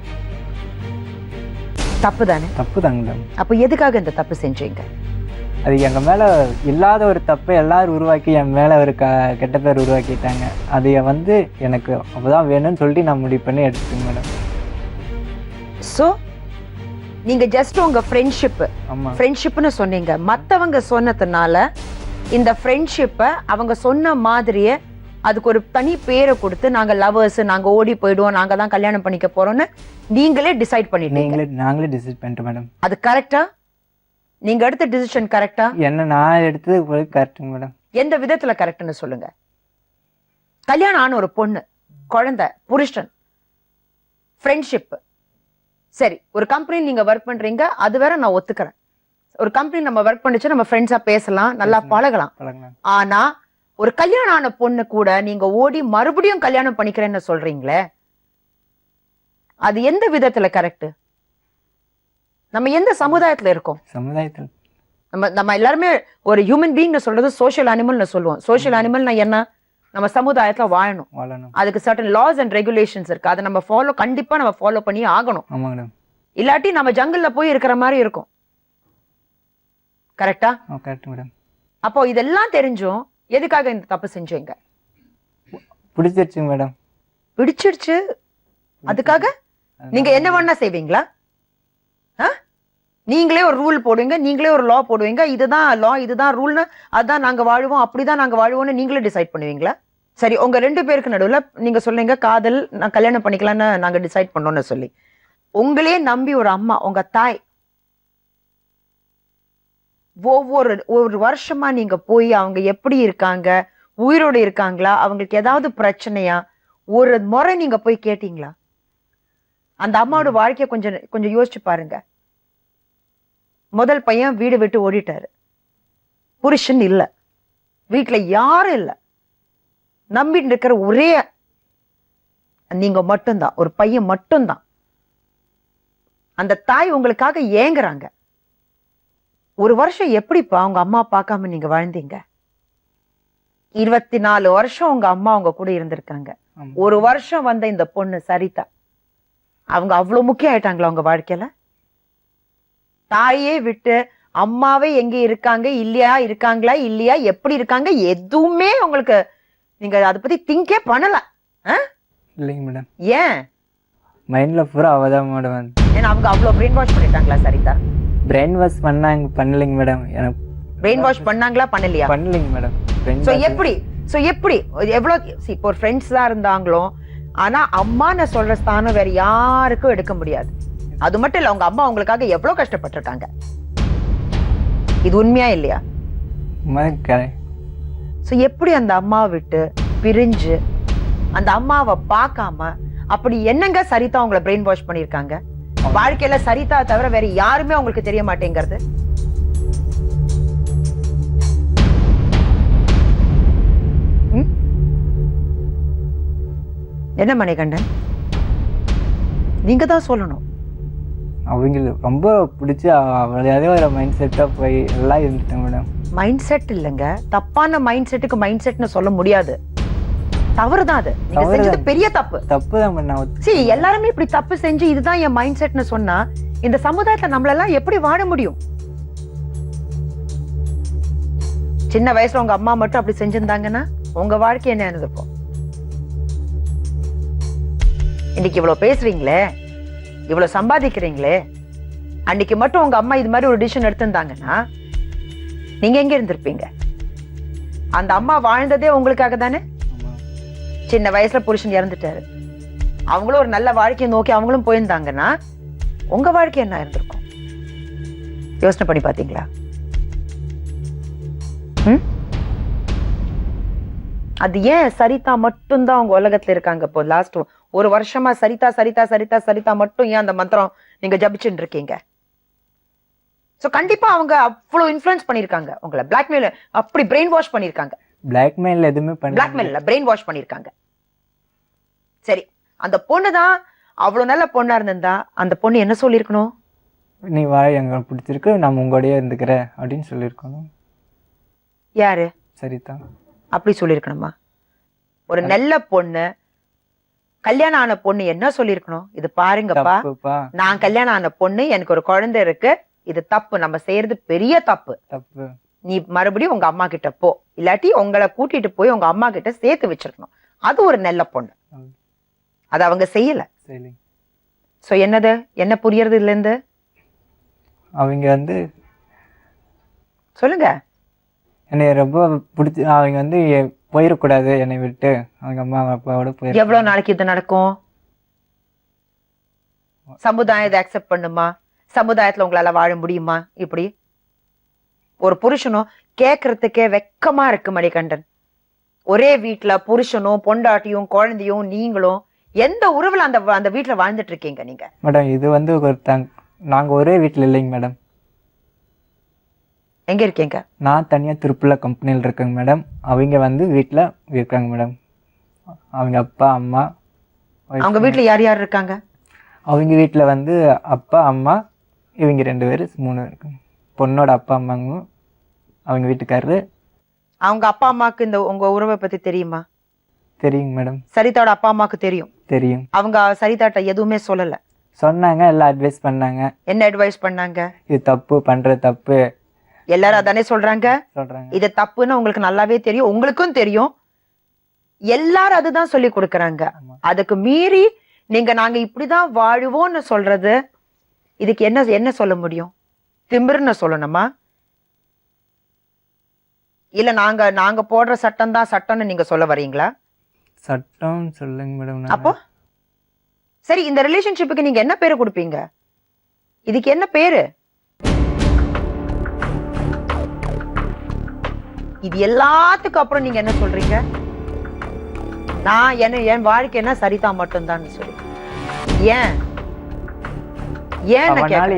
தப்பு தானே? தப்பு தாங்க மேடம். அப்ப எதுக்காக இந்த தப்பு செஞ்சீங்க? அது எங்க மேல இல்லாத ஒரு தப்பை எல்லாரும் உருவாக்கி என் மேல ஒரு கெட்ட பேர் உருவாக்கிட்டாங்க. அது வந்து எனக்கு அப்பதான் வேணும்னு சொல்லிட்டு நான் முடிவு பண்ணி எடுத்துட்டேன் மேடம். சோ நீங்க ஜஸ்ட் உங்க ஃப்ரெண்ட்ஷிப், ஃப்ரெண்ட்ஷிப்னு சொன்னீங்க, மத்தவங்க சொன்னதுனால இந்த ஃப்ரெண்ட்ஷிப்பை அவங்க சொன்ன மாதிரியே அதுக்கு ஒரு தனி பேரை கொடுத்து நாங்க லவர்ஸ், நாங்க ஓடி போயிடுவோம், நாங்க தான் கல்யாணம் பண்ணிக்க போறோம்னு நீங்களே டிசைட் பண்ணிட்டீங்க. நாங்களே டிசைட் பண்ணிட்டோம் மேடம். அது கரெக்டா? நீங்க எடுத்த டிசிஷன் கரெக்டா? என்ன நான் எடுத்தது கரெக்டுங்க மேடம். எந்த விதத்துல கரெக்ட்னு சொல்லுங்க. கல்யாணம் ஆன ஒரு பொண்ணு, குழந்தை, புருஷன், ஃப்ரெண்ட்ஷிப், சரி ஒரு கம்பெனி நீங்க ஒர்க் பண்றீங்க, அது வேற நான் ஒத்துக்கிறேன். ஒரு கம்பெனி நம்ம ஒர்க் பண்ணிச்சு, நம்ம ஃப்ரெண்ட்ஸா பேசலாம், நல்லா பழகலாம். ஆனா ஒரு கல்யாணம் ஆன பொண்ணு கூட நீங்க ஓடி மறுபடியும் கல்யாணம் பண்ணிக்கிறேன்னு சொல்றீங்களே, அது எந்த விதத்துல கரெக்ட்? நம்ம எந்த சமுதாயத்துல இருக்கோம்? சமுதாயத்தில் நம்ம எல்லாருமே ஒரு ஹியூமன் பீயிங் சொல்றது சோஷியல் அனிமல்னு சொல்லுவோம். சோஷியல் அனிமல்னா என்ன? நம்ம சமுதாயத்துல வாழணும். அதுக்கு சர்டன் லாஸ் அண்ட் ரெகுலேஷன்ஸ் இருக்கு, அதை நம்ம கண்டிப்பா நம்ம ஃபாலோ பண்ணி ஆகணும். இல்லாட்டி நம்ம ஜங்கிள்ல போய் இருக்கிற மாதிரி இருக்கும். கரெக்டா? அப்போ இதெல்லாம் தெரிஞ்சும் எதுக்காக இந்த தப்பு செஞ்சீங்க? பிடிச்சிருச்சு மேடம். பிடிச்சிருச்சு, அதுக்காக நீங்க என்ன வேணா செய்வீங்களா? நீங்களே ஒரு ரூல் போடுவீங்க, நீங்களே ஒரு லா போடுவீங்க, இதுதான் லா, இதுதான் ரூல்னு, அதான் நாங்க வாழுவோம், அப்படிதான் நாங்க வாழுவோம்னு நீங்களே டிசைட் பண்ணுவீங்களா? சரி, உங்க 2 பேருக்கு நடுவுல நீங்க சொல்லுங்க, காதல், நான் கல்யாணம் பண்ணிக்கலாம்னு நாங்க டிசைட் பண்ணோம்னு சொல்லி, உங்களே நம்பி ஒரு அம்மா, உங்க தாய், ஒரு வருஷமா நீங்க போய் அவங்க எப்படி இருக்காங்க, உயிரோடு இருக்காங்களா, அவங்களுக்கு ஏதாவது பிரச்சனையா, ஒரு முறை நீங்க போய் கேட்டீங்களா? அந்த அம்மாவோட வாழ்க்கைய கொஞ்சம் யோசிச்சு பாருங்க. முதல் பையன் வீடு விட்டு ஓடிட்டாரு, புருஷன் இல்ல, வீட்டுல யாரும் இல்ல, நம்பிட்டு இருக்கிற ஒரே நீங்க மட்டும்தான், ஒரு பையன் மட்டும்தான். அந்த தாய் உங்களுக்காக ஏங்குறாங்க. ஒரு வருஷம் எப்படிப்பா உங்க அம்மா பார்க்காம நீங்க வாழ்ந்தீங்க? 24 வருஷம் உங்க அம்மா உங்க கூட இருந்திருக்காங்க. ஒரு வருஷம் வந்த இந்த பொண்ணு சரிதா, அவங்க அவ்வளவு முக்கியம் ஆயிட்டாங்களா உங்க வாழ்க்கையில? தாயே விட்டு அம்மாவே எங்க இருக்காங்க, இருக்காங்களா இல்லையா, எப்படி இருக்காங்க, எதுவுமே உங்களுக்கு நீங்க அதை பத்தி திங்கே பண்ணல. இல்லைங்க மேடம். ஏன்? மைண்ட்ல பூரா அவதான் மேடம். ஏன்னா அவங்க அவ்வளவு பிரெயின் வாஷ் பண்ணிட்டாங்களா சரிதா? பிரெயின் வாஷ் பண்ணலைங்க மேடம். எனக்கு பிரெயின் வாஷ் பண்ணாங்களா பண்ணலையா? பண்ணலைங்க மேடம். எப்படி எவ்வளவு இப்போ ஒரு ஃப்ரெண்ட்ஸ் தான் இருந்தாங்களோ, ஆனா அம்மா நான் சொல்ற ஸ்தானம் வேற யாருக்கும் எடுக்க முடியாது. அது மட்டும் இல்ல, உங்க அம்மா உங்களுக்காக எவ்வளவு கஷ்டப்பட்டிருக்காங்க. இது உண்மையா இல்லையா? எப்படி அந்த அம்மாவை விட்டு பிரிஞ்சு அந்த அம்மாவை பார்க்காம அப்படி என்னங்க சரிதா உங்களை பிரெயின் வாஷ் பண்ணிருக்காங்க? வாழ்க்கையில சரிதா தவிர வேற யாருமே உங்களுக்கு தெரிய மாட்டேங்கிறது. என்ன மணிகண்டன், நீங்க தான் சொல்லணும். அவங்களுக்கு ரொம்ப பிடிச்சி அவளையாவே ஒரு மைண்ட் செட்டா போய் எல்லாம் இருந்துட்டேன் மேடம். மைண்ட் செட் இல்லைங்க, தப்பான மைண்ட் செட்டுக்கு மைண்ட் செட்னு சொல்ல முடியாது. தவறுதான் அது. நீங்க செஞ்சது பெரிய தப்பு. தப்புதான் பண்ண. சரி, எல்லாருமே இப்படி தப்பு செஞ்சு இதுதான் என் மைண்ட் செட்னு சொன்னா இந்த சமுதாயத்துல நம்மளெல்லாம் எப்படி வாழ முடியும்? சின்ன வயசுல உங்க அம்மா மட்டும் அப்படி செஞ்சிருந்தாங்கன்னா உங்க வாழ்க்கை என்ன இருந்திருக்கும்? இன்னைக்கு இவ்வளவு பேசுறீங்களே, இவ்வளவு சம்பாதிக்கிறீங்களே, அன்னைக்கு மட்டும் உங்க அம்மா இது மாதிரி ஒரு டிசிஷன் எடுத்திருந்தாங்கன்னா நீங்க எங்க இருந்திருப்பீங்க? அந்த அம்மா வாழ்ந்ததே உங்களுக்காக தானே. சின்ன வயசுல புருஷன் இறந்துட்டாரு, அவங்களும் ஒரு நல்ல வாழ்க்கையை நோக்கி அவங்களும் போயிருந்தாங்கன்னா உங்க வாழ்க்கை என்ன இருந்திருக்கும்? யோசனை பண்ணி பாத்தீங்களா? அது ஏன் சரிதா மட்டும்தான் அவங்க உலகத்துல இருக்காங்க? இப்போ லாஸ்ட் ஒரு வருஷமா சரிதா சரிதா சரிதா சரிதா மட்டும் ஏன் அந்த மந்திரம் நீங்க ஜபிச்சுட்டு இருக்கீங்க? சோ கண்டிப்பா அவங்க அவ்வளவு இன்ஃப்ளூயன்ஸ் பண்ணிருக்காங்க உங்களை, பிளாக்மெயில், அப்படி பிரெயின் வாஷ் பண்ணிருக்காங்க. பிளாக்மெயில் எதுவுமே பண்ணல, பிளாக்மெயில் இல்ல, பிரெயின் வாஷ் பண்ணிருக்காங்க. சரி, அந்த பொண்ணுதான் அவ்வளவு நல்ல பொண்ணா இருந்திருந்தா அந்த பொண்ணு என்ன சொல்லிருக்கணும்? நீ வாய், எங்க பிடிச்சிருக்கு, நான் உங்களோடய இருந்துக்கிறேன் அப்படின்னு சொல்லிருக்கணும். யாரு? சரிதா. அப்படி சொல்லிருக்கணுமா? ஒரு நல்ல பொண்ணு, கல்யாணம் ஆன பொண்ணு என்ன சொல்லிருக்கணும்? இது பாருங்கப்பா, நான் கல்யாணம் ஆன பொண்ணு, எனக்கு ஒரு குழந்தை இருக்கு, இது தப்பு, நம்ம செய்யறது பெரிய தப்பு, நீ மறுபடியும் உங்க அம்மா கிட்ட போ, இல்லாட்டி உங்களை கூட்டிட்டு போய் உங்க அம்மா கிட்ட சேர்த்து வச்சிருக்கணும். அது ஒரு நல்ல பொண்ணு. அது அவங்க செய்யல. சோ என்னது, என்ன புரியறது இல்ல இருந்து? அவங்க வந்து சொல்லுங்க. என்னை ரொம்ப பிடிச்சி, அவங்க வந்து போயிடக்கூடாது என்னை விட்டு, அவங்க அம்மா அப்பாவோட போய். எவ்வளவு நாளைக்கு இது நடக்கும்? சமுதாயம் இதை அக்செப்ட் பண்ணுமா? சமுதாயத்துல உங்களால வாழ முடியுமா? இப்படி ஒரு புருஷனும் கேக்குறதுக்கே வெக்கமா இருக்கு மணிகண்டன். ஒரே வீட்டுல புருஷனும் பொண்டாட்டியும் குழந்தையும் நீங்களும் எந்த உறவுல அந்த வீட்டுல வாழ்ந்துட்டு இருக்கீங்க நீங்க? மேடம் இது வந்து நாங்க ஒரே வீட்டுல இல்லைங்க மேடம். எங்க இருக்கீங்க? நான் தனியா திருப்பூர்ல கம்பெனியில் இருக்கேங்க மேடம். அவங்க வந்து வீட்டுல இருக்காங்க மேடம். அவங்க அப்பா அம்மா. அவங்க வீட்டுல யார் யார் இருக்காங்க? அவங்க வீட்டுல வந்து அப்பா அம்மா, இவங்க 2 பேரு 3 இருக்காங்க. பொண்ணோட அப்பா அம்மாங்க, அவங்க வீட்டுக்காரரு. அவங்க அப்பா அம்மாக்கு இந்த உங்க உறவை பத்தி தெரியுமா? தெரியுங்க மேடம். சரிதாவோட அப்பா அம்மாக்கு தெரியும்? தெரியும். அவங்க சரிதாட்ட எதுவுமே சொல்லல? சொன்னாங்க, எல்லாம் அட்வைஸ் பண்ணாங்க. என்ன அட்வைஸ் பண்ணாங்க? இது தப்பு, பண்ற தப்பு. எல்லாரும் அதானே சொல்றாங்க. இது தப்புன்னு உங்களுக்கு நல்லாவே தெரியும், உங்களுக்கும் தெரியும், எல்லாரும் அதுதான் சொல்லி கொடுக்கறாங்க. அதுக்கு மீறி நீங்க நாங்க இப்படிதான் வாழுவோம்னு சொல்றது, இதுக்கு என்ன சொல்ல முடியும்? திமிர்னு சொல்லணுமா? இல்ல நாங்க போடுற சட்டம் தான் சட்டம்னு நீங்க சொல்ல வரீங்களா? சட்டம் சொல்லுங்க மேடம். அப்போ சரி, இந்த ரிலேஷன்ஷிப்புக்கு நீங்க என்ன பேரு கொடுப்பீங்க? இதுக்கு என்ன பேரு? இது எல்லாத்துக்கும் அப்புறம் நீங்க என்ன சொல்றீங்க? நான் என் வாழ்க்கை என்ன சரிதா மட்டும்தான் சொல்லி. ஏன்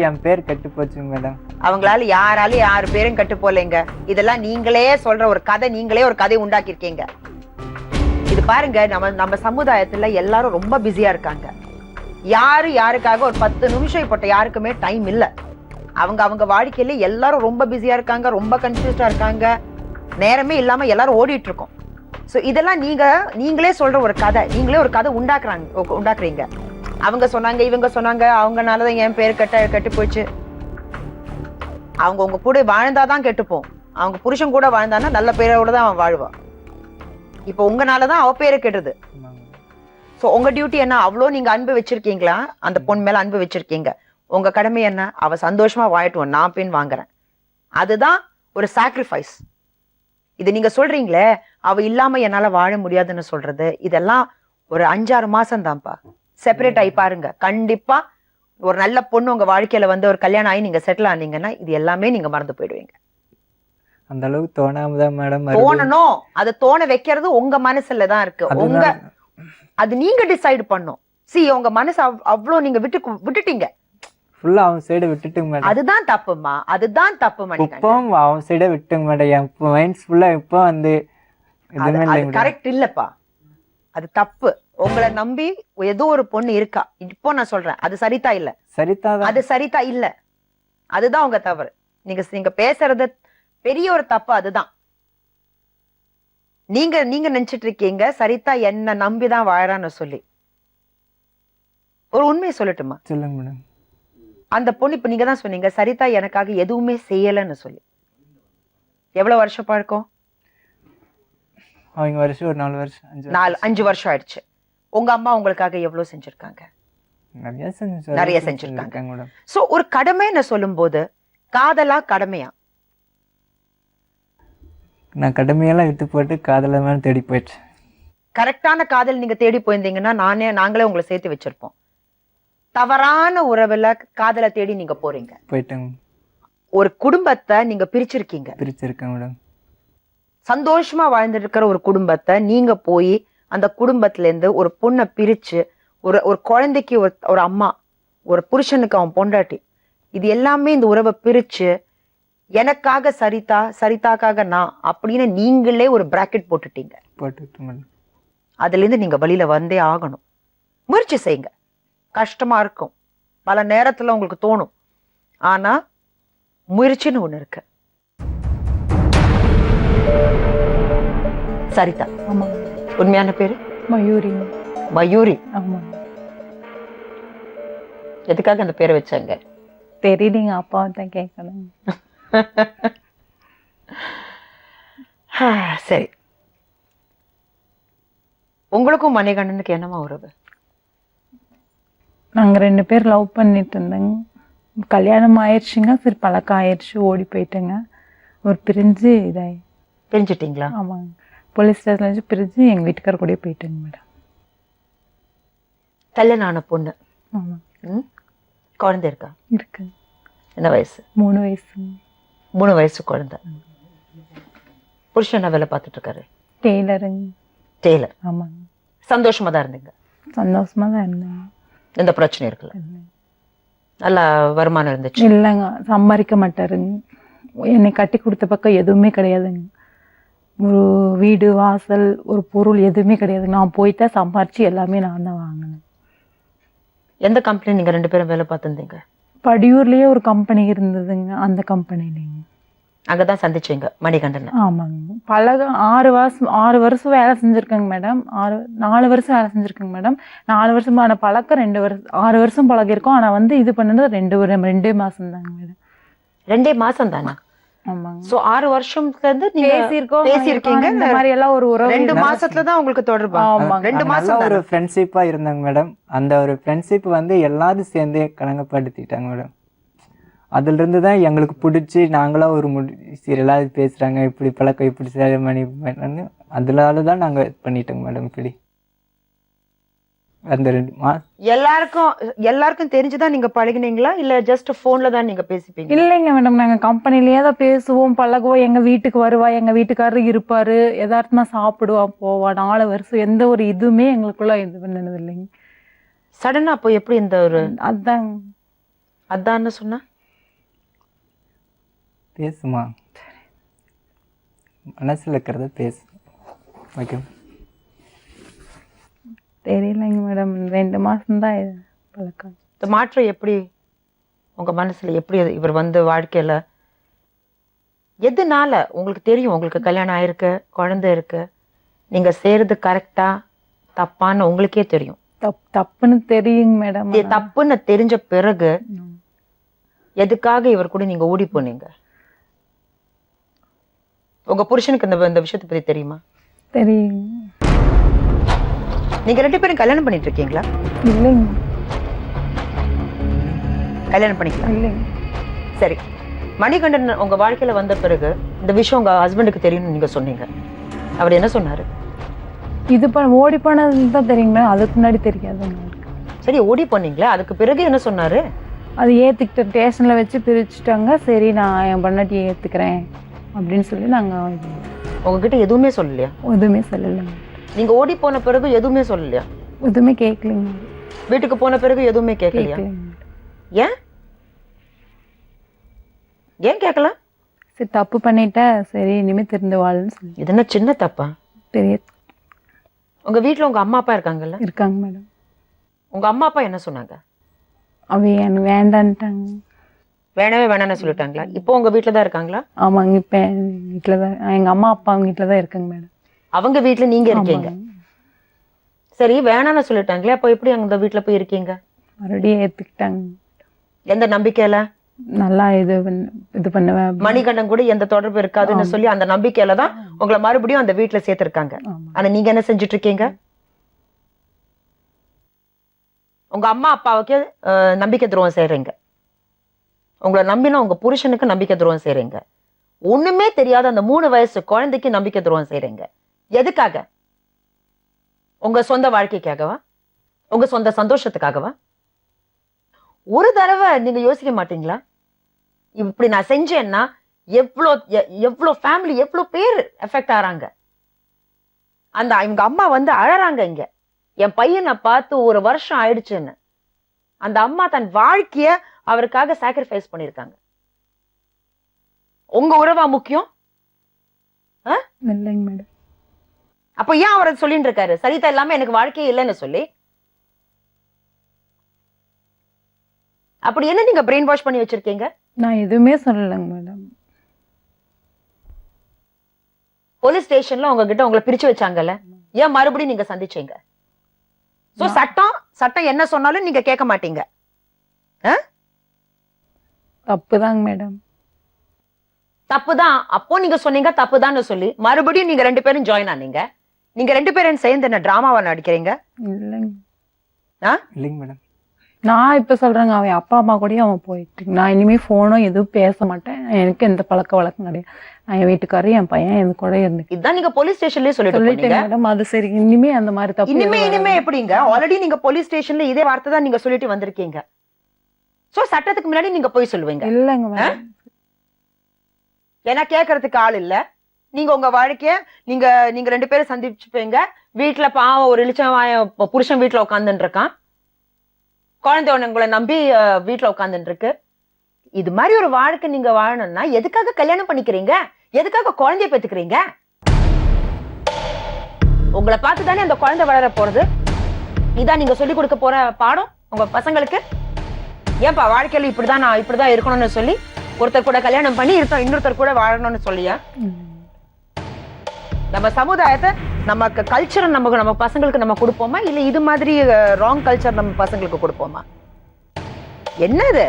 என் பேர் கெட்டு போச்சுங்க மேடம். அவங்களால யாராலும் யாரு பேரும் கட்டு போலங்க. இதெல்லாம் நீங்களே சொல்ற ஒரு கதை, நீங்களே ஒரு கதை உண்டாக்கி இருக்கீங்க. இது பாருங்க, நம்ம சமுதாயத்துல எல்லாரும் ரொம்ப பிஸியா இருக்காங்க. யாருக்காக ஒரு 10 நிமிஷம் இப்ப யாருக்குமே டைம் இல்ல. அவங்க வாழ்க்கையில எல்லாரும் ரொம்ப பிஸியா இருக்காங்க, ரொம்ப கன்ஃபியூஸ்டா இருக்காங்க, நேரமே இல்லாம எல்லாரும் ஓடிட்டு இருக்கோம். சோ இதெல்லாம் நீங்களே சொல்ற ஒரு கதை, நீங்களே ஒரு கதை உண்டாக்குறீங்க. அவங்க சொன்னாங்க, இவங்க சொன்னாங்க, அவங்கனாலதான் என் பேர் கெட்டு போச்சு. அவங்க உங்க கூட வாழ்ந்தாதான் கெட்டுப்போம். அவங்க புருஷன் கூட வாழ்ந்தானா நல்ல பேரோட தான் அவன் வாழ்வான். இப்ப உங்கனாலதான் அவ பேரு கெடுது. சோ உங்க டியூட்டி என்ன? அவ்வளோ நீங்க அன்பு வச்சிருக்கீங்களா? அந்த பொண்ணு மேல அன்பு வச்சிருக்கீங்க. உங்க கடமை என்ன? அவ சந்தோஷமா வாழட்டும், நான் பின் வாங்குறேன். அதுதான் ஒரு சாக்ரிஃபைஸ். இது நீங்க சொல்றீங்களே, அவ இல்லாம என்னால வாழ முடியாதுன்னு சொல்றது, இதெல்லாம் ஒரு 5-6 மாசம் தான்ப்பா. செப்பரேட் ஆகி பாருங்க. கண்டிப்பா ஒரு நல்ல பொண்ணு உங்க வாழ்க்கையில வந்து ஒரு கல்யாணம் ஆகி நீங்க செட்டில் ஆனீங்கன்னா இது எல்லாமே நீங்க மறந்து போயிடுவீங்க. அந்த அளவுக்கு தோணாமதான் மேடம். தோணணும். அதை தோண வைக்கிறது உங்க மனசுலதான் இருக்கு. அது நீங்க டிசைட் பண்ணும். உங்க மனசு அவ்வளவு நீங்க விட்டுட்டீங்க. ஃபுல்லா அவன் சைடு விட்டுட்டுங்க மேடம். அதுதான் தப்புமா, அதுதான் தப்பு மணிகண்டன். இப்போ அவன் சைட விட்டுங்க மேடம். என் மைண்ட்ஸ் ஃபுல்லா இப்போ வந்து கரெக்ட் இல்லப்பா, அது தப்பு. உங்களை நம்பி ஏதோ ஒரு பொண்ணு இருக்கா. இப்போ நான் சொல்றேன், அது சரிதா இல்ல. அது சரிதா இல்ல, அதுதான் உங்க தவறு. நீங்க பேசுறது பெரிய ஒரு தப்பு. அதுதான் நீங்க நினைச்சிட்டு இருக்கீங்க சரிதா என்ன நம்பிதான் வாழறான்னு சொல்லி. ஒரு உண்மையை சொல்லட்டுமா? சொல்லுங்க மேடம். அந்த பொண்ணு இப்ப நீங்க தான் சொன்னீங்க சரிதா எனக்காக எதுவுமே செய்யலன்னு சொல்லி. எவ்வளவு வருஷம் பழக்கம்? அவங்க வருஷம் ஒரு 4 வருஷம் 5 வருஷம் ஆயிடுச்சு. உங்க அம்மா உங்களுக்காக எவ்வளவு செஞ்சிருக்காங்க? நிறைய செஞ்சிருக்காங்க. சோ ஒரு கடமைன்னு சொல்லும் போது காதலா கடமையா? நான் கடமையெல்லாம் விட்டு போட்டு காதல மேல தேடி போயிடுச்சு. கரெக்டான காதல் நீங்க தேடி போயிருந்தீங்கன்னா நாங்களே உங்களை சேர்த்து வச்சிருப்போம். தவறான உறவுல காதலை தேடி நீங்க போறீங்க. போயிட்டேங்க. ஒரு குடும்பத்தை நீங்க பிரிச்சிருக்கீங்க. பிரிச்சிருக்கேன் மேடம். சந்தோஷமா வாழ்ந்துட்டு இருக்கிற ஒரு குடும்பத்தை நீங்க போய் அந்த குடும்பத்துல இருந்து ஒரு பொண்ணை பிரிச்சு ஒரு குழந்தைக்கு ஒரு அம்மா, ஒரு புருஷனுக்கு அவன் பொண்டாட்டி, இது எல்லாமே இந்த உறவை பிரிச்சு எனக்காக சரிதாக்காக நான் அப்படின்னு நீங்களே ஒரு பிராக்கெட் போட்டுட்டீங்க. அதுல இருந்து நீங்க வழியில வந்தே ஆகணும். முயற்சி செய்யுங்க. கஷ்டமா இருக்கும், பல நேரத்துல உங்களுக்கு தோணும். ஆனா முயற்சின்னு ஒண்ணு இருக்கு. சரிதா உண்மையான பேரு? மயூரி. மயூரி. ஆமா. எதுக்காக அந்த பேரை வச்சாங்க? தெரியலீங்க, அப்பாவை தான் கேட்கணும். சரி, உங்களுக்கும் மணிகண்டனுக்கு என்னமா உறவு? நாங்க 2 பேர் லவ் பண்ணிட்டு இருந்தோங்க. கல்யாணம் ஆயிடுச்சுங்க. சரி பழக்கம் ஆயிடுச்சு, ஓடி போயிட்டேங்க. ஒரு பிரிஞ்சிட்டீங்களா? ஆமாங்க. போலீஸ் ஸ்டேஷன்ல வச்சு பிரிஞ்சு எங்க வீட்டுக்கார கூட போயிட்டேங்க மேடம். கல்யாணம் ஆன பொண்ணு. ஆமா. குழந்தை இருக்கா? இருக்கு. என்ன வயசு? 3 வயசு. 3 வயசு குழந்தை. புருஷன் என்ன வேலை பார்த்துட்டு இருக்காரு? டெய்லருங்க. டெய்லர். ஆமாங்க. சந்தோஷமா தான் இருந்தீங்க? சந்தோஷமா தான் இருந்தேன். எந்த பிரச்சனையும் இருக்குல்ல? நல்ல வருமானம் இருந்துச்சு? இல்லைங்க, சம்பாதிக்க மாட்டாருங்க. என்னை கட்டி கொடுத்த பக்கம் எதுவுமே கிடையாதுங்க. ஒரு வீடு வாசல் ஒரு பொருள் எதுவுமே கிடையாதுங்க. நான் போயிட்டா சம்பாரிச்சு எல்லாமே நான் தான் வாங்கினேன். எந்த கம்பெனி நீங்க 2 பேரும் வேலை பார்த்துருந்தீங்க? படியூர்லயே ஒரு கம்பெனி இருந்ததுங்க, அந்த கம்பெனிலேங்க. அங்கதான் சந்திச்சீங்க மணிகண்டன்? ஆமாங்க. 6 வருஷம் வேலை செஞ்சிருக்கேங்க மேடம். 4 வருஷம் வேலை செஞ்சிருக்கேங்க மேடம். 4 வருஷமான பழக்கம் 2 வருஷம் 6 வருஷம் பழகிருக்கோம். ஆனா வந்து இது பண்ணது 2 மாசம் தாங்க மேடம். 2 மாசம் தானா? ஆமாங்க. சோ 6 வருஷத்துல இருந்து நீங்க பேசியிருக்கீங்க. இந்த மாதிரி எல்லாம் ஒரு உறவு 2 மாசத்துல தான் உங்களுக்கு தொடர்பு? ஆமாங்க. 2 மாசம் ஒரு ஃப்ரெண்ட்ஷிப்பா இருந்தாங்க மேடம். அந்த ஒரு ஃப்ரெண்ட்ஷிப் வந்து எல்லாரும் சேர்ந்து கலங்கப்படுத்திட்டாங்க மேடம். அதிலிருந்து தான் எங்களுக்கு பிடிச்சி நாங்களாம் ஒரு சீரியலாக பேசுகிறாங்க, இப்படி பழக்கம் இப்படி சரி பண்ணி அதனால தான் நாங்கள் இது பண்ணிட்டோங்க மேடம். இப்படி அந்த 2 மாதம் எல்லாருக்கும் தெரிஞ்சுதான் நீங்க பழகினீங்களா இல்ல ஜஸ்ட் போன்ல தான் நீங்க பேசிப்பீங்க? இல்லைங்க மேடம், நாங்க கம்பெனிலேயே தான் பேசுவோம் பழகுவோம். எங்க வீட்டுக்கு வருவா, எங்க வீட்டுக்காரரு இருப்பாரு, யதார்த்தமா சாப்பிடுவா போவா. 4 வருஷம் எந்த ஒரு இதுவுமே எங்களுக்குள்ள இது பண்ணது இல்லைங்க. சடனா அப்போ எப்படி இந்த ஒரு அதான்னு சொன்னா பேசுமா, மனசில் இருக்கிறத பேசு. ஓகே தெரியலைங்க மேடம், 2 மாசம்தான் பழக்கம். இந்த மாற்றம் எப்படி உங்க மனசுல எப்படி இவர் வந்து வாழ்க்கையில எதுனால உங்களுக்கு தெரியும்? உங்களுக்கு கல்யாணம் ஆயிருக்கு, குழந்தை இருக்கு, நீங்க செய்யறது கரெக்டா தப்பான்னு உங்களுக்கே தெரியும். தப்புன்னு தெரியுங்க மேடம். தப்புன்னு தெரிஞ்ச பிறகு எதுக்காக இவர் கூட நீங்க ஓடி போனீங்க? உங்க புருஷனுக்கு இந்த விஷயத்தை பத்தி தெரியுமா? தெரியும். நீங்க 2 பேரும் கல்யாணம் பண்ணிட்டு இருக்கீங்களா? இல்லைங்க. கல்யாணம் பண்ணிக்கலாம் இல்லைங்க. சரி, மணிகண்டன் உங்க வாழ்க்கையில வந்த பிறகு இந்த விஷயம் உங்க ஹஸ்பண்டுக்கு தெரியும்னு நீங்க சொன்னீங்க. அவர் என்ன சொன்னாரு? இது ஓடி போனது தான் தெரியுங்களா, அதுக்கு முன்னாடி தெரியாதுங்க. சரி, ஓடி போனீங்களா, அதுக்கு பிறகு என்ன சொன்னாரு? அது ஏத்துக்கிட்ட ஸ்டேஷன்ல வச்சு பிரிச்சுட்டாங்க. சரி, நான் என் பொண்டாட்டியை ஏத்துக்கிறேன் அப்படின்னு சொல்லி நாங்க உங்ககிட்ட எதுவுமே சொல்லலையா? எதுவுமே சொல்லலைங்க. நீங்க ஓடி போன பிறகு எதுவுமே சொல்லலையா? எதுவுமே கேட்கலைங்க. வீட்டுக்கு போன பிறகு எதுவுமே கேட்கலையா? ஏன் ஏன் கேட்கல? சரி, தப்பு பண்ணிட்டா சரி இனிமே தெரிந்து வாழுன்னு சொல்லி. இது என்ன சின்ன தப்பா? பெரிய. உங்க வீட்டுல உங்க அம்மா அப்பா இருக்காங்கல்ல? இருக்காங்க மேடம். உங்க அம்மா அப்பா என்ன சொன்னாங்க? அவ எனக்கு வேண்டான்ட்டாங்க. வேணவே வேணான்னு சொல்லிட்டாங்களா? இப்போ உங்க வீட்டுல தான் இருக்காங்களா? ஆமாங்க, இப்ப வீட்டுலதான் எங்க அம்மா அப்பா அவங்க வீட்டுலதான் இருக்காங்க மேடம். அவங்க வீட்டுல நீங்க இருக்கீங்க. சரி, வேணான்னு சொல்லிட்டாங்களே, அப்போ எப்படி அந்த வீட்டுல போய் இருக்கீங்க? மறுபடியும் ஏத்துக்கிட்டாங்க. எந்த நம்பிக்கையில? நல்லா இது பண்ணுவேன். மணிகண்டன் கூட எந்த தொடர்பு இருக்காதுன்னு சொல்லி அந்த நம்பிக்கையில தான் உங்களை மறுபடியும் அந்த வீட்டுல சேர்த்திருக்காங்க. ஆனா நீங்க என்ன செஞ்சுட்டு இருக்கீங்க? உங்க அம்மா அப்பாவுக்கு நம்பிக்கை துரோகம் செய்யறீங்க. உங்களை நம்பினா உங்க புருஷனுக்கு நம்பிக்கை துரோகம் செய்யறீங்க. ஒண்ணுமே தெரியாத அந்த 3 வயசு குழந்தைக்கு நம்பிக்கை துரோகம் செய்யறீங்க. எதுக்காக? உங்க சொந்த வாழ்க்கைக்காகவா? உங்க சொந்த சந்தோஷத்துக்காகவா? ஒரு தடவை நீங்க யோசிக்க மாட்டீங்களா? இப்படி நான் செஞ்சேன்னா எவ்வளோ ஃபேமிலி, எவ்வளோ பேர் எஃபெக்ட் ஆறாங்க. அந்த இவங்க அம்மா வந்து அழறாங்க. இங்க என் பையனை பார்த்து 1 வருஷம் ஆயிடுச்சுன்னு அந்த அம்மா தன் வாழ்க்கைய அவருக்காக சாக்ரிஃபைஸ் பண்ணிருக்காங்க. உங்க உறவா முக்கியம்? இல்லைங்க மேடம். அப்ப ஏன் அவர் சொல்லிட்டு இருக்காரு சரிதா இல்லாம எனக்கு வாழ்க்கையே இல்லைன்னு சொல்லி? அப்படி என்ன நீங்க பிரெயின் வாஷ் பண்ணி வச்சிருக்கீங்க? நான் எதுவுமே சொல்லலைங்க மேடம். போலீஸ் ஸ்டேஷன்ல உங்ககிட்ட உங்களை பிரிச்சு வச்சாங்கல்ல, ஏன் மறுபடியும் நீங்க சந்திச்சீங்க? சோ சட்டம் என்ன சொன்னாலும் நீங்க கேட்க மாட்டீங்க. தப்புதாங்க மேடம். தப்புதான். அப்போ நீங்க சொன்னீங்க தப்புதான்னு சொல்லி மறுபடியும் நீங்க 2 பேரும் ஜாயின் ஆனீங்க. நீங்க 2 பேரும் சேர்ந்து என்ன டிராமாவா நடிக்கிறீங்க? இல்லைங்க. இல்லைங்க மேடம். நான் இப்ப சொல்றேங்க, அவன் அப்பா அம்மா கூட அவன் போயிட்டு, நான் இனிமே போனும் எதுவும் பேச மாட்டேன். எனக்கு எந்த பழக்க வழக்கம் கிடையாது. நான் என் வீட்டுக்காரரு என் பையன் என் கூட இருந்து இதான் நீங்க போலீஸ் ஸ்டேஷன்லயே சொல்லிட்டீங்க மேடம். அது சரி, இனிமே அந்த மாதிரி தப்பு இனிமே எப்படிங்க? ஆல்ரெடி நீங்க போலீஸ் ஸ்டேஷன்ல இதே வார்த்தை தான் நீங்க சொல்லிட்டு வந்திருக்கீங்க. சோ சட்டத்துக்கு முன்னாடி நீங்க போய் சொல்லுவீங்க? இல்லைங்க மேடம். ஏன்னா கேட்கறதுக்கு ஆள் இல்ல. நீங்க உங்க வாழ்க்கைய நீங்க 2 பேரும் சந்திச்சுப்பீங்க. வீட்டுல பாவம் ஒரு இளிச்சவாய புருஷன் வீட்டுல உட்காந்துட்டு இருக்கான். குழந்தை உங்களை நம்பி வீட்டுல உட்காந்துட்டு இருக்கு. இது மாதிரி ஒரு வாழ்க்கை நீங்க வாழணும்னா எதுக்காக கல்யாணம் பண்ணிக்கிறீங்க? எதுக்காக குழந்தைய பெத்துக்கிறீங்க? உங்களை பார்த்து தானே அந்த குழந்தை வளர போறது. இதான் நீங்க சொல்லி கொடுக்க போற பாடம் உங்க பசங்களுக்கு. ஏன்பா வாழ்க்கையில இப்படிதான் இருக்கணும்னு சொல்லி ஒருத்தர் கூட கல்யாணம் பண்ணி இன்னொருத்தர் கூட வாழணும்னு சொல்லியா? நம்ம சமுதாயத்தை, நமக்கு கல்ச்சரை நம்ம பசங்களுக்கு நம்ம கொடுப்போமா, இல்ல இது மாதிரி ராங் கல்ச்சர் நம்ம பசங்களுக்கு கொடுப்போமா? என்னது?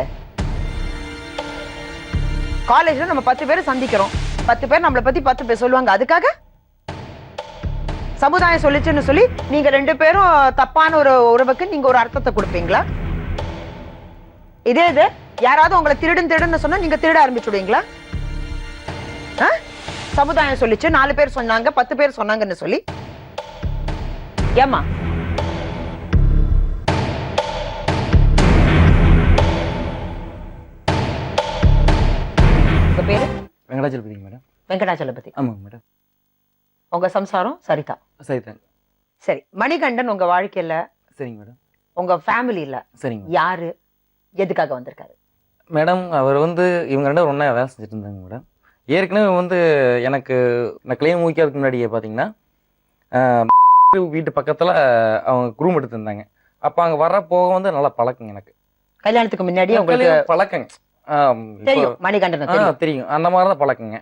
காலேஜ்ல நம்ம 10 பேர் சந்திக்கிறோம். 10 பேர் நம்மளை பத்தி 10 பேர் சொல்லுவாங்க. அதுக்காக சமுதாயம் சொல்லிச்சுன்னு சொல்லி நீங்க 2 பேரும் தப்பான ஒரு உறவுக்கு நீங்க ஒரு அர்த்தத்தை கொடுப்பீங்களா? இதே இது யாராவது உங்களை திருடுன்னு சொன்னா நீங்க திருட ஆரம்பிச்சுடுவீங்களா? சமுதாயம் சொல்லிச்சு, 4 பேர் சொன்னாங்க, 10 பேர் சொன்னாங்கன்னு சொல்லி. ஏமா உங்க பேரு? வெங்கடாச்சலபதி மேடம். வெங்கடாச்சலபதி. ஆமாங்க மேடம். உங்க சம்சாரம் சரிதா? சரிதான். சரி, மணிகண்டன் உங்க வாழ்க்கையில, சரிங்க மேடம், உங்க ஃபேமிலியில சரிங்க யாரு, எதுக்காக வந்திருக்காரு? மேடம் அவர் வந்து இவங்க 2 பேரும் ஒன்றா வேலை செஞ்சுட்டு இருந்தாங்க மேடம். ஏற்கனவே வந்து எனக்கு நான் கல்யாணம் முடிக்கிறதுக்கு முன்னாடியே பார்த்தீங்கன்னா வீட்டு பக்கத்தில் அவங்க ரூம் எடுத்துருந்தாங்க. அப்போ அங்கே வர போக வந்து நல்லா பழக்கங்க எனக்கு. கல்யாணத்துக்கு முன்னாடியே உங்களுக்கு பழக்கங்க தெரியும்? மணிகண்டன் தெரியும், அந்த மாதிரி தான் பழக்கங்க.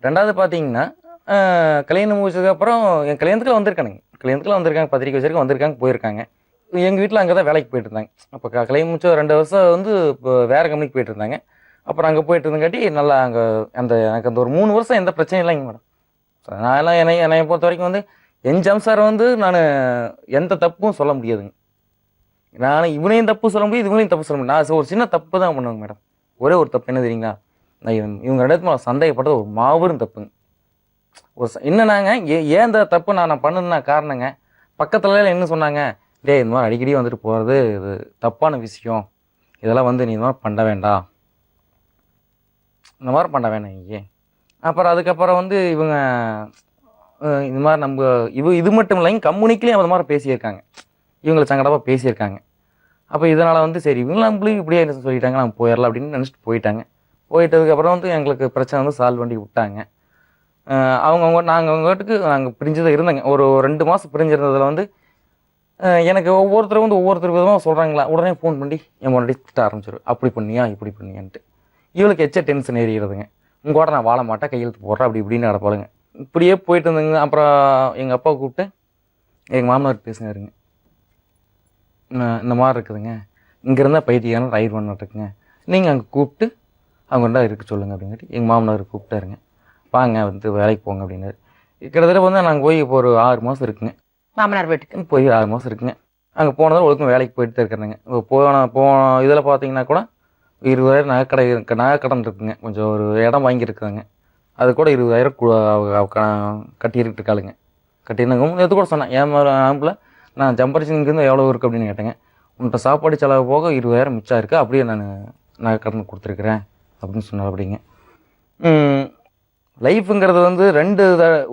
2வது பார்த்தீங்கன்னா கல்யாணம் முடிச்சதுக்கப்புறம் என் கல்யாணத்துக்குலாம் வந்திருக்காங்க, பத்திரிக்கை வச்சிருக்க வந்திருக்காங்க, போயிருக்காங்க. எங்கள் வீட்டில் அங்கே தான் வேலைக்கு போயிட்டு இருந்தாங்க. அப்போ கல்யாணம் முடிச்ச 2 வருஷம் வந்து இப்போ வேறு கம்பெனிக்கு போயிட்டு இருந்தாங்க. அப்புறம் அங்கே போயிட்டு இருந்தங்காட்டி நல்லா அங்கே எனக்கு அந்த ஒரு 3 வருஷம் எந்த பிரச்சனையும் இல்லைங்க மேடம். நான் எல்லாம் என்னை பொறுத்த வரைக்கும் வந்து என் ஜம்சாரை வந்து நான் எந்த தப்பும் சொல்ல முடியாதுங்க. நான் இவனையும் தப்பு சொல்ல முடியும், இவங்களையும் தப்பு சொல்ல முடியும். நான் ஒரு சின்ன தப்பு தான் பண்ணுவேங்க மேடம். ஒரே ஒரு தப்பு என்ன தெரியுங்களா? நான் இவங்க 2 பேருக்கும் சந்தேகப்பட்டது ஒரு மாபெரும் தப்புங்க. என்னன்னாங்க, ஏன் இந்த தப்பு நான் பண்ணணுன்னா காரணங்க, பக்கத்துல என்ன சொன்னாங்க, டே இந்த மாதிரி அடிக்கடி வந்துட்டு போகிறது இது தப்பான விஷயம், இதெல்லாம் வந்து நீ இந்த மாதிரி பண்ண வேண்டாம், இந்த மாதிரி பண்ண வேணாம் இங்கே. அப்புறம் அதுக்கப்புறம் வந்து இவங்க இந்த மாதிரி நம்ம இது மட்டும் இல்லைங்க, கம்யூனிக்கிலையும் அந்த மாதிரி பேசியிருக்காங்க, இவங்களை சங்கடமாக பேசியிருக்காங்க. அப்போ இதனால் வந்து சரி இவங்க நம்மளும் இப்படியே சொல்லிட்டாங்க, நம்ம போயிடலாம் அப்படின்னு நினச்சிட்டு போயிட்டாங்க. போயிட்டதுக்கப்புறம் வந்து எங்களுக்கு பிரச்சனை வந்து சால்வ் பண்ணி விட்டாங்க. நாங்கள் வீட்டுக்கு நாங்கள் பிரிஞ்சதாக இருந்தாங்க. ஒரு 2 மாதம் பிரிஞ்சிருந்ததில் வந்து எனக்கு ஒவ்வொருத்தர் விதமாக சொல்கிறாங்களா, உடனே ஃபோன் பண்ணி என் முன்னாடி திட்ட ஆரம்பிச்சிடும், அப்படி பண்ணியா இப்படி பண்ணியான்ட்டு. இவளுக்கு டென்ஷன் ஏறிடுறதுங்க. உங்களோட நான் வாழ மாட்டேன், கையெழுத்து போடுறேன், அப்படி இப்படின்னு நடப்பாளுங்க. இப்படியே போயிட்டு இருந்தேங்க. அப்புறம் எங்கள் அப்பா கூப்பிட்டு எங்கள் மாமனார் பேசினாருங்க, இந்த மாதிரி இருக்குதுங்க, இங்கேருந்தால் பைத்தியம் ரைட் பண்ணிட்டுருக்குங்க, நீங்கள் அங்கே கூப்பிட்டு அவங்கள்டா இருக்க சொல்லுங்கள் அப்படிங்காட்டி எங்கள் மாமனார் கூப்பிட்டாருங்க. வாங்க வந்து வேலைக்கு போங்க அப்படின்னாரு. கிட்டத்தட்ட வந்து நாங்கள் போய் இப்போ ஒரு 6 மாதம் இருக்குங்க. மாமனார் வீட்டுக்கு போய் 6 மாதம் இருக்குங்க. அங்கே போனதால் ஒழுக்கம் வேலைக்கு போயிட்டு தான் இருக்கிறேங்க. இப்போ இதில் பார்த்தீங்கன்னா கூட 20,000 நகைக்கடன் இருக்குங்க. கொஞ்சம் ஒரு இடம் வாங்கியிருக்குதுங்க, அது கூட 20,000 கட்டிட்டு இருக்காளுங்க. கட்டிருந்தாங்க. எது கூட சொன்னேன், என் ஆம்பில் நான் சம்பாரிச்சு இங்கேருந்து எவ்வளோ இருக்குது அப்படின்னு கேட்டேங்க. உன்கிட்ட சாப்பாடு செலவு போக 20,000 மிச்சம் இருக்குது, அப்படியே நான் நகைக்கடன் கொடுத்துருக்குறேன் அப்படின்னு சொன்னார். அப்படிங்க லைஃபுங்கிறது வந்து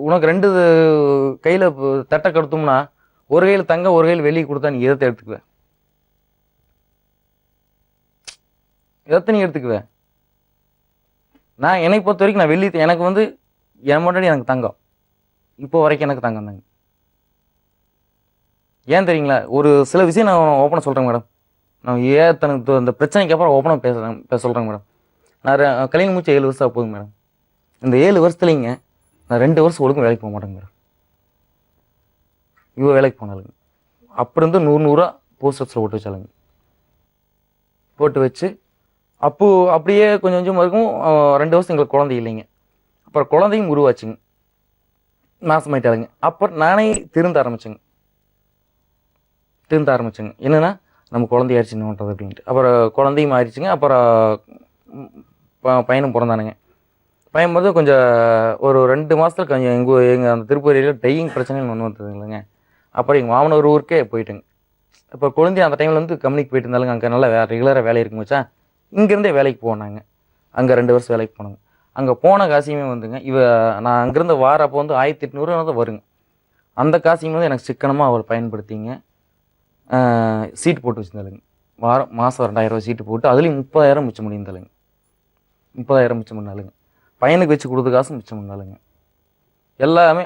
உனக்கு 2 கையில் தட்டை கடுத்தோம்னா, ஒரு கையில் தங்க ஒரு கையில் வெளியே கொடுத்தா நீ எதை எடுத்துக்குவேன்? எதை நீ எடுத்துக்குவேன்? நான் என்னை பொறுத்த வரைக்கும் நான் எனக்கு வந்து என் முன்னாடி எனக்கு தங்கம், இப்போ வரைக்கும் எனக்கு தங்கம் தாங்க. ஏன் தெரியுங்களா? ஒரு சில விஷயம் நான் ஓப்பனாக சொல்கிறேன் மேடம். நான் தனக்கு அந்த பிரச்சனைக்கு அப்புறம் ஓப்பனாக பேச சொல்கிறேங்க மேடம். நான் கல்யாணம் முடிச்ச 7 வருஷம் போகுங்க மேடம். இந்த 7 வருஷத்துலைங்க நான் 2 வருஷம் ஒழுங்கும் வேலைக்கு போக மாட்டேங்க மேடம். இவ வேலைக்கு போனாலுங்க அப்படி இருந்து 100 போஸ்டர்ஸில் போட்டு வச்சாலுங்க. போட்டு வச்சு அப்படியே கொஞ்சம் கொஞ்சமாக இருக்கும். 2 வருஷம் எங்களுக்கு குழந்தை இல்லைங்க. அப்புறம் குழந்தையும் உருவாச்சுங்க, மாசமாயிட்டாளுங்க. அப்புறம் நானே திருந்த ஆரம்பிச்சேங்க. என்னென்னா நம்ம குழந்தையாச்சு என்ன பண்ணுறது அப்படின்ட்டு. அப்புறம் குழந்தையும் ஆயிடுச்சுங்க. அப்புறம் பையனும் பிறந்தானுங்க. பையன் போது கொஞ்சம் ஒரு 2 மாதத்துல கொஞ்சம் எங்கள் அந்த திருப்பூர் ஏரியாவில் டையிங் பிரச்சனைகள் ஒன்று வந்தது இல்லைங்க. அப்புறம் எங்கள் மாமனார் ஊருக்கே போயிட்டுங்க. இப்போ குழந்தை அந்த டைமில் வந்து கம்பெனிக்கு போயிட்டு இருந்தாலுங்க. அங்கே நல்லா ரெகுலராக வேலை இருக்கும் வச்சா இங்கேருந்தே வேலைக்கு போனாங்க. அங்கே 2 வருஷம் வேலைக்கு போனாங்க. அங்கே போன காசியுமே வந்துங்க, நான் அங்கேருந்து வாரப்போ வந்து 1800 தான் வருங்க. அந்த காசியும் வந்து எனக்கு சிக்கனமாக அவள் பயன்படுத்திங்க. சீட்டு போட்டு வச்சுருந்தாலுங்க. மாதம் 2000 சீட்டு போட்டு அதுலேயும் 30,000 மிச்சம் முடிந்தாலுங்க. 30,000 மிச்சம் பண்ணாலுங்க. பையனுக்கு வச்சு கொடுத்த காசு மிச்சம் பண்ணாலுங்க. எல்லாமே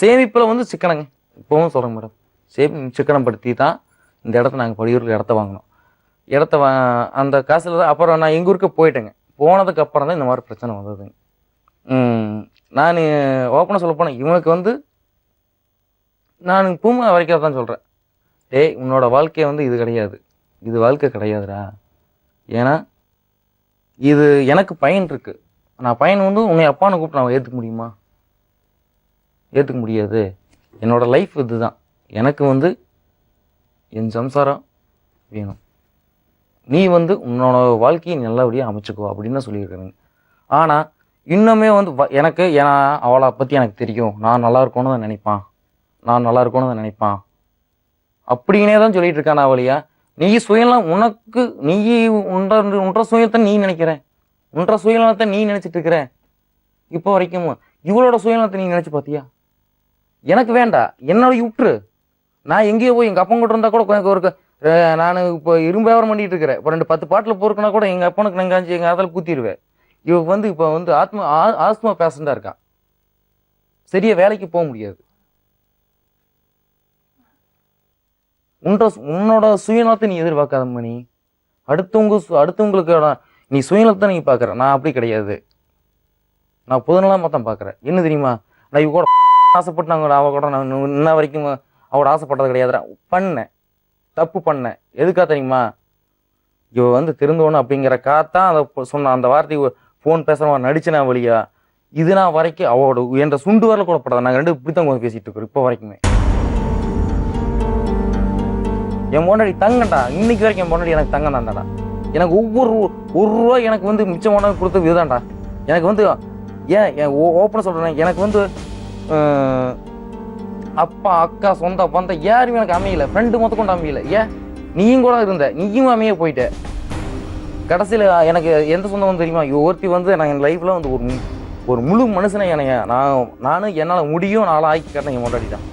சேமிப்பில் வந்து சிக்கனங்க. இப்போவும் சொல்கிறேங்க மேடம், சிக்கனப்படுத்தி தான் இந்த இடத்த நாங்கள் படியூரில் இடத்த வாங்கினோம். அந்த காசில் தான் அப்புறம் நான் எங்கள் ஊருக்கு போயிட்டேங்க. போனதுக்கு அப்புறம் தான் இந்த மாதிரி பிரச்சனை வந்ததுங்க. நான் ஓப்பனாக சொல்ல போனேன், இவனுக்கு வந்து நான் பூமா வரைக்கும் தான் சொல்கிறேன், டேய் உன்னோட வாழ்க்கையை வந்து இது கிடையாது, இது வாழ்க்கை கிடையாதுடா. ஏன்னா இது எனக்கு பயன் இருக்குது. நான் பையன் வந்து உன்னை அப்பான்னு கூப்பிட்டு நான் ஏற்றுக்க முடியுமா? ஏற்றுக்க முடியாது. என்னோட லைஃப் இதுதான். எனக்கு வந்து என் சம்சாரம் வேணும். நீ வந்து உன்னோட வாழ்க்கையை நல்லபடியாக அமைச்சுக்கோ அப்படின்னு தான் சொல்லியிருக்காங்க. ஆனால் இன்னுமே வந்து எனக்கு ஏன்னா அவளை பற்றி எனக்கு தெரியும், நான் நல்லா இருக்கணும்னு தான் நினைப்பான், நான் நல்லா இருக்கணும்னு தான் நினைப்பான் அப்படின்னே தான் சொல்லிட்டு இருக்கான். அவளையா நீ சுயநலம் உனக்கு நீ உன்ற சுயத்தை நீ நினைக்கிற, உன்ற சுயநலத்தை நீ நினைச்சிட்டு இருக்கிற. இப்போ வரைக்கும் இவளோட சுயநலத்தை நீ நினைச்சு பார்த்தியா? எனக்கு வேண்டாம், என்னோட விட்டுரு. நான் எங்கேயோ போய் எங்கள் அப்பன் கூட இருந்தால் கூட எனக்கு ஒரு நான் இப்போ இரும்பு வியாபாரம் பண்ணிட்டு இருக்கிறேன். இப்போ 2-10 பாட்டில் பொறுக்குனா கூட எங்கள் அப்பனுக்கு நங்காஞ்சி எங்கள் அதில் கூத்திடுவேன். இவ வந்து இப்போ வந்து ஆஸ்மா பேஷண்டாக இருக்கான், சரியா வேலைக்கு போக முடியாது. உன்னோட சுயநலத்தை நீ எதிர்பார்க்காத மணி. அடுத்தவங்களுக்கு நீ சுயநலத்தை நீ பார்க்குற, நான் அப்படி கிடையாது. நான் பொதுநலமாக தான் பார்க்குறேன். என்ன தெரியுமா, நான் இவ கூட ஆசைப்பட்டு அவ கூட நான் இன்ன வரைக்கும் அவட ஆசைப்பட்டது கிடையாது. பண்ணேன், தப்பு பண்ணேன். எதுக்கா தெரியுமா, இவ வந்து திருந்தோணும் அப்படிங்கிற காத்தான் அதை சொன்ன அந்த வார்த்தையை ஃபோன் பேசுகிறவன் நடிச்சனா வழியா இது நான் வரைக்கும் அவளோட என்ற சுண்டு வரல கூட படாத. நாங்கள் 2 இப்படித்தான் பேசிட்டு இருக்கிறோம் இப்போ வரைக்குமே. என் பொண்டாடி தங்கண்டா, இன்னைக்கு வரைக்கும் என் பொண்டாடி எனக்கு தங்கம் தான்டாடா. எனக்கு ஒவ்வொரு ரூபா எனக்கு வந்து மிச்சமான கொடுத்த இதுதான்டா. எனக்கு வந்து ஏன் ஓப்பனாக சொல்கிறேன், எனக்கு வந்து அப்பா அக்கா சொந்த பந்தம் யாருமே எனக்கு அமையல, ஃப்ரெண்டு மொத்த கொண்டு அமையல. ஏன் நீயும் கூட இருந்த, நீயும் அமைய போயிட்ட. கடைசியில் எனக்கு எந்த சொந்தம் வந்து தெரியுமா, ஒருத்தி வந்து நான் என் லைஃப்பில் வந்து ஒரு முழு மனுஷனை என்னைய நானும் என்னால் முடியும் நாளாக ஆக்கி காட்டினேன் என் முன்னாடி தான்.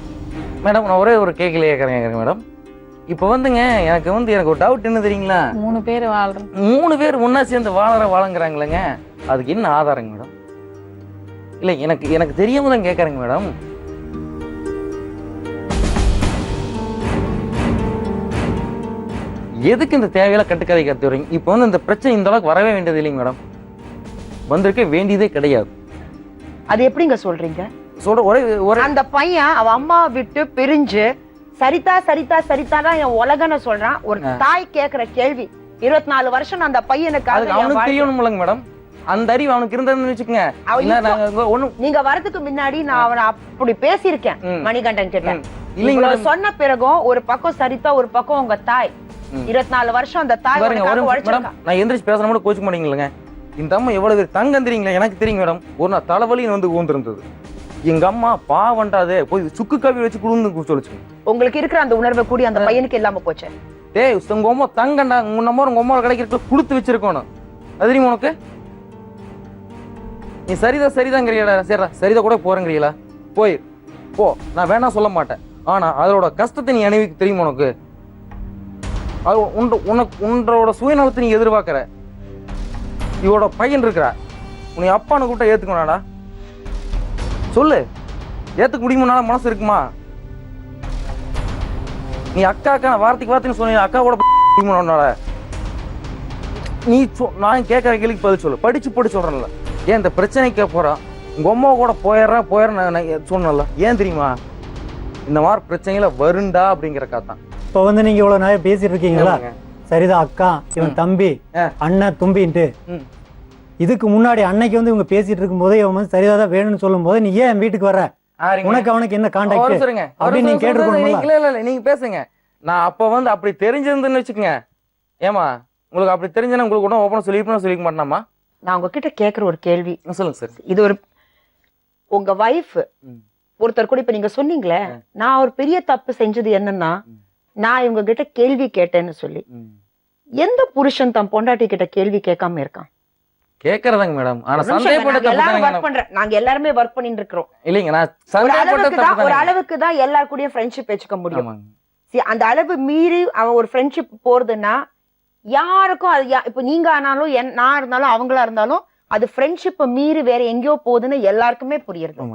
மேடம் நான் ஒரே ஒரு கேட்குறேன் மேடம். இப்போ வந்துங்க எனக்கு ஒரு டவுட் என்ன தெரியுங்களா, 3 பேர் வாழ்றோம், 3 பேர் ஒன்றா சேர்ந்து வாழங்கிறாங்களேங்க, அதுக்கு என்ன ஆதாரங்க மேடம்? இல்லை எனக்கு தெரியாம தான் கேட்குறேங்க மேடம். எதுக்கு இந்த தேவையில கட்டுக்கதை கத்து வரீங்க? இப்போ வந்து இந்த பிரச்சனை இந்த அளவுக்கு வரவே வேண்டியது இல்லைங்க மேடம், வந்திருக்க வேண்டியதே கிடையாது. அது எப்படிங்க சொல்றீங்க? சொல்ற ஒரே அந்த பையன் அவ அம்மா விட்டு பிரிஞ்சு சரிதா சரிதா சரிதானா என் உலகன்னு சொல்றான். ஒரு தாய் கேக்குற கேள்வி, 24 வருஷம் அந்த பையனுக்கு அவனுக்கு தெரியணும்லங்க மேடம். அந்த அறிவு அவனுக்கு இருந்ததுன்னு வச்சுக்கோங்க. நீங்க வரதுக்கு முன்னாடி நான் அவனை அப்படி பேசியிருக்கேன் மணிகண்டன் கிட்ட. இல்லைங்க சொன்ன பிறகும் ஒரு பக்கம் சரிதா ஒரு பக்கம் உங்க தாய் 24 வருஷம் அந்த தாய் நான் எந்திரிச்சு பேசுற கூட கோச்சுக்க மாட்டீங்களங்க. இந்த அம்மா எவ்வளவு பேர் தங்கம் தெரியுங்களா? எனக்கு தெரியுங்க மேடம். ஒரு நாள் தலைவலின்னு வந்து ஊந்திருந்தது. எங்க அம்மா பாவண்டாதே போய் சுக்கு காவி வச்சு குடுந்து சொல்லிச்சு. உங்களுக்கு இருக்கிற அந்த உணர்வை கூடி அந்த பையனுக்கு இல்லாம போச்சு. டேய் உங்க அம்மா தங்கண்டா, உங்க அம்மா கிடைக்கிறதுல கொடுத்து வச்சிருக்கணும். அது தெரியுமா உனக்கு? நீ சரிதாங்கிறீங்களா? சரிதா கூட போறேங்கிறீங்களா? போய் போ, நான் வேணா சொல்ல மாட்டேன். ஆனா அதோட கஷ்டத்தை நீ அனுபவிக்க தெரியுமா உனக்கு? அது உன்னோட சுயநலத்தை நீ எதிர்பார்க்கிற. இவரோட பையன் இருக்கிறா, உன்னை அப்பான்னு கூப்பிட்டா ஏத்துக்கணாடா? சொல்லு, ஏத்துக்க முடியுமானால மனசு இருக்குமா? நீ அக்கா வார்த்தைன்னு சொன்ன அக்கா கூட முடியுமானால நீ நான் கேட்கற கேள்விக்கு பதில் சொல்லு. படிச்சு போட்டு சொல்றேன்ல, ஏன் இந்த பிரச்சனைக்கு போறான் உங்க அம்மா கூட போயிடுறேன் சொன்னல, ஏன் தெரியுமா? இந்த மாதிரி பிரச்சனைகளை வருண்டா அப்படிங்கிற காத்தான். இப்போ வந்து நீங்க இவ்வளவு நேரம் பேசிட்டு இருக்கீங்களா, சரிதான் அக்கா இவன் தம்பி அண்ணன் தும்பின்ட்டு. இதுக்கு முன்னாடி அன்னைக்கு வந்து இவங்க பேசிட்டு இருக்கும் போதே இவன் வந்து சரிதான் வேணும்னு சொல்லும் போது நீ ஏன் வீட்டுக்கு வர, உனக்கு அவனுக்கு என்ன கான்டாக்ட் அப்படின்னு நீங்க கேட்டுக்கணும். நீங்க பேசுங்க. நான் அப்ப வந்து அப்படி தெரிஞ்சிருந்துன்னு வச்சுக்கோங்க. ஏமா உங்களுக்கு அப்படி தெரிஞ்சா உங்களுக்கு கூட ஓப்பனா சொல்லிக்க மாட்டேனாமா? நான் உங்ககிட்ட கேக்குற ஒரு கேள்வி சொல்லுங்க சார். இது ஒரு உங்க வைஃப் ஒருத்தர் கூட இப்ப நீங்க சொன்னீங்களே, நான் ஒரு பெரிய தப்பு செஞ்சது என்னன்னா நான் இவங்க கிட்ட கேள்வி கேட்டேன்னு சொல்லி. எந்த புருஷன் தன் பொண்டாட்டி கிட்ட கேள்வி கேட்காம இருக்கான்? கேக்குறதாங்க மேடம். ஆனா நாங்க எல்லாருமே ஒர்க் பண்ணிட்டு இருக்கிறோம் இல்லைங்க. நான் ஒரு அளவுக்கு தான் எல்லார் கூடயும் ஃப்ரெண்ட்ஷிப் வச்சுக்க முடியும். அந்த அளவு மீறி அவன் ஒரு ஃப்ரெண்ட்ஷிப் போறதுன்னா யாருக்கும் அது இப்ப நீங்க ஆனாலும் நான் இருந்தாலும் அவங்களா இருந்தாலும் அது ஃப்ரெண்ட்ஷிப் மீறி வேற எங்கேயோ போகுதுன்னு எல்லாருக்குமே புரியுது.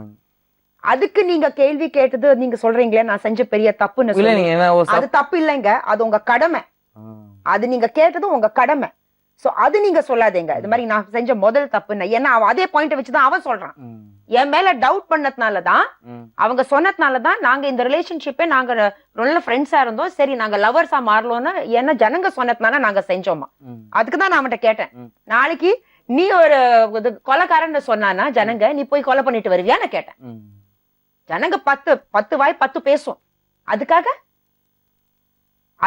அதுக்கு நீங்க கேள்வி கேட்டது நீங்க சொல்றீங்களே நான் செஞ்ச பெரிய தப்புன்னு, அது தப்பு இல்லைங்க, அது உங்க கடமை. அது நீங்க கேட்டது உங்க கடமை. சோ அது நீங்க சொல்லாதீங்க இது மாதிரி நான் செஞ்ச முதல் தப்புன்னு. ஏன்னா அவன் அதே பாயிண்ட் வச்சுதான் அவன் சொல்றான். என் மேல டவுட் பண்ணதுனாலதான் அவங்க சொன்னதுனாலதான் நாங்க இந்த ரிலேஷன்ஷிப்பே நாங்க நல்ல ஃப்ரெண்ட்ஸா இருந்தோம், சரி நாங்க லவர்ஸா மாறலோன்னு என்ன ஜனங்க சொன்னதுனால நாங்க செஞ்சோமா. அதுக்குதான் நான் அவன்கிட்ட கேட்டேன், நாளைக்கு நீ ஒரு கொலைக்காரன்னு சொன்னானா ஜனங்க நீ போய் கொலை பண்ணிட்டு வருவியான்னு கேட்டேன். ஜனங்க 10 வாய் 10 பேசும். அதுக்காக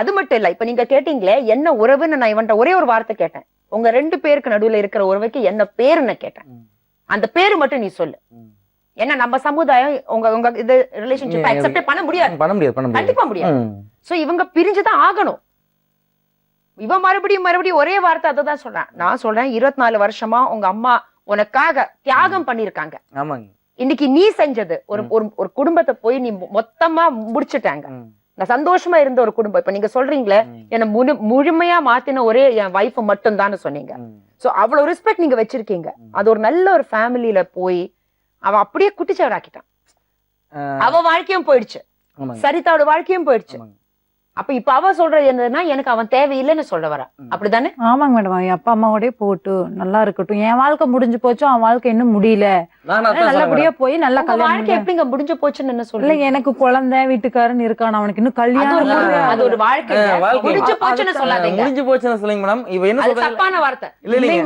அது மட்டும் இல்ல, இப்ப நீங்க கேட்டீங்களே என்ன உறவுன்னு, நான் இவன்ட்ட ஒரே ஒரு வார்த்தை கேட்டேன். உங்க 2 பேருக்கு நடுவுல இருக்கிற உறவுக்கு என்ன பேருன்னு கேட்டேன். அந்த பேரு மட்டும் நீ சொல்லு. ஏன்னா நம்ம சமுதாயம் உங்க இது ரிலேஷன்ஷிப் அக்செப்ட் பண்ண முடியாது. கண்டிப்பா முடியாது. சோ இவங்க பிரிஞ்சுதான் ஆகணும். இவன் மறுபடியும் ஒரே வார்த்தை அததான் சொல்றேன். நான் சொல்றேன் 24 வருஷமா உங்க அம்மா உனக்காக தியாகம் பண்ணிருக்காங்க. இன்னைக்கு நீ செஞ்சது ஒரு குடும்பத்தை போய் நீ மொத்தமா முடிச்சுட்டாங்க. நான் சந்தோஷமா இருந்த ஒரு குடும்பம். இப்ப நீங்க சொல்றீங்களே என்ன முழுமையா மாத்தின ஒரே என் வைஃப் மட்டும் தான் சொன்னீங்க. சோ அவ்வளவு ரெஸ்பெக்ட் நீங்க வச்சிருக்கீங்க. அது ஒரு நல்ல ஒரு ஃபேமிலியில போய் அவன் அப்படியே குட்டிச்சவராக்கிட்டான். அவ வாழ்க்கையும் போயிடுச்சு, சரிதாவோட வாழ்க்கையும் போயிடுச்சு. அப்ப இப்ப அவ சொல்றது என்னதுன்னா எனக்கு அவன் தேவையில்லைன்னு சொல்ல வர, அப்படித்தானே? ஆமாங்க மேடம். அவன் அப்பா அம்மாவோடய போட்டு நல்லா இருக்கட்டும். என் வாழ்க்கை முடிஞ்சு போச்சு, அவன் வாழ்க்கை இன்னும் முடியல. நல்லபடியா போய் நல்லா வாழ்க்கை எப்படிங்க முடிஞ்சு போச்சுன்னு என்ன சொல்ல? எனக்கு குழந்தை வீட்டுக்காரன்னு இருக்கான், அவனுக்கு இன்னும் கல்யாணம். அது ஒரு வாழ்க்கை முடிஞ்சு போச்சுன்னு சொல்லாதீங்க. முடிஞ்சு போச்சுன்னு சொல்லுங்க மேடம். இவ என்ன சொல்றாங்க? தப்பான வார்த்தை.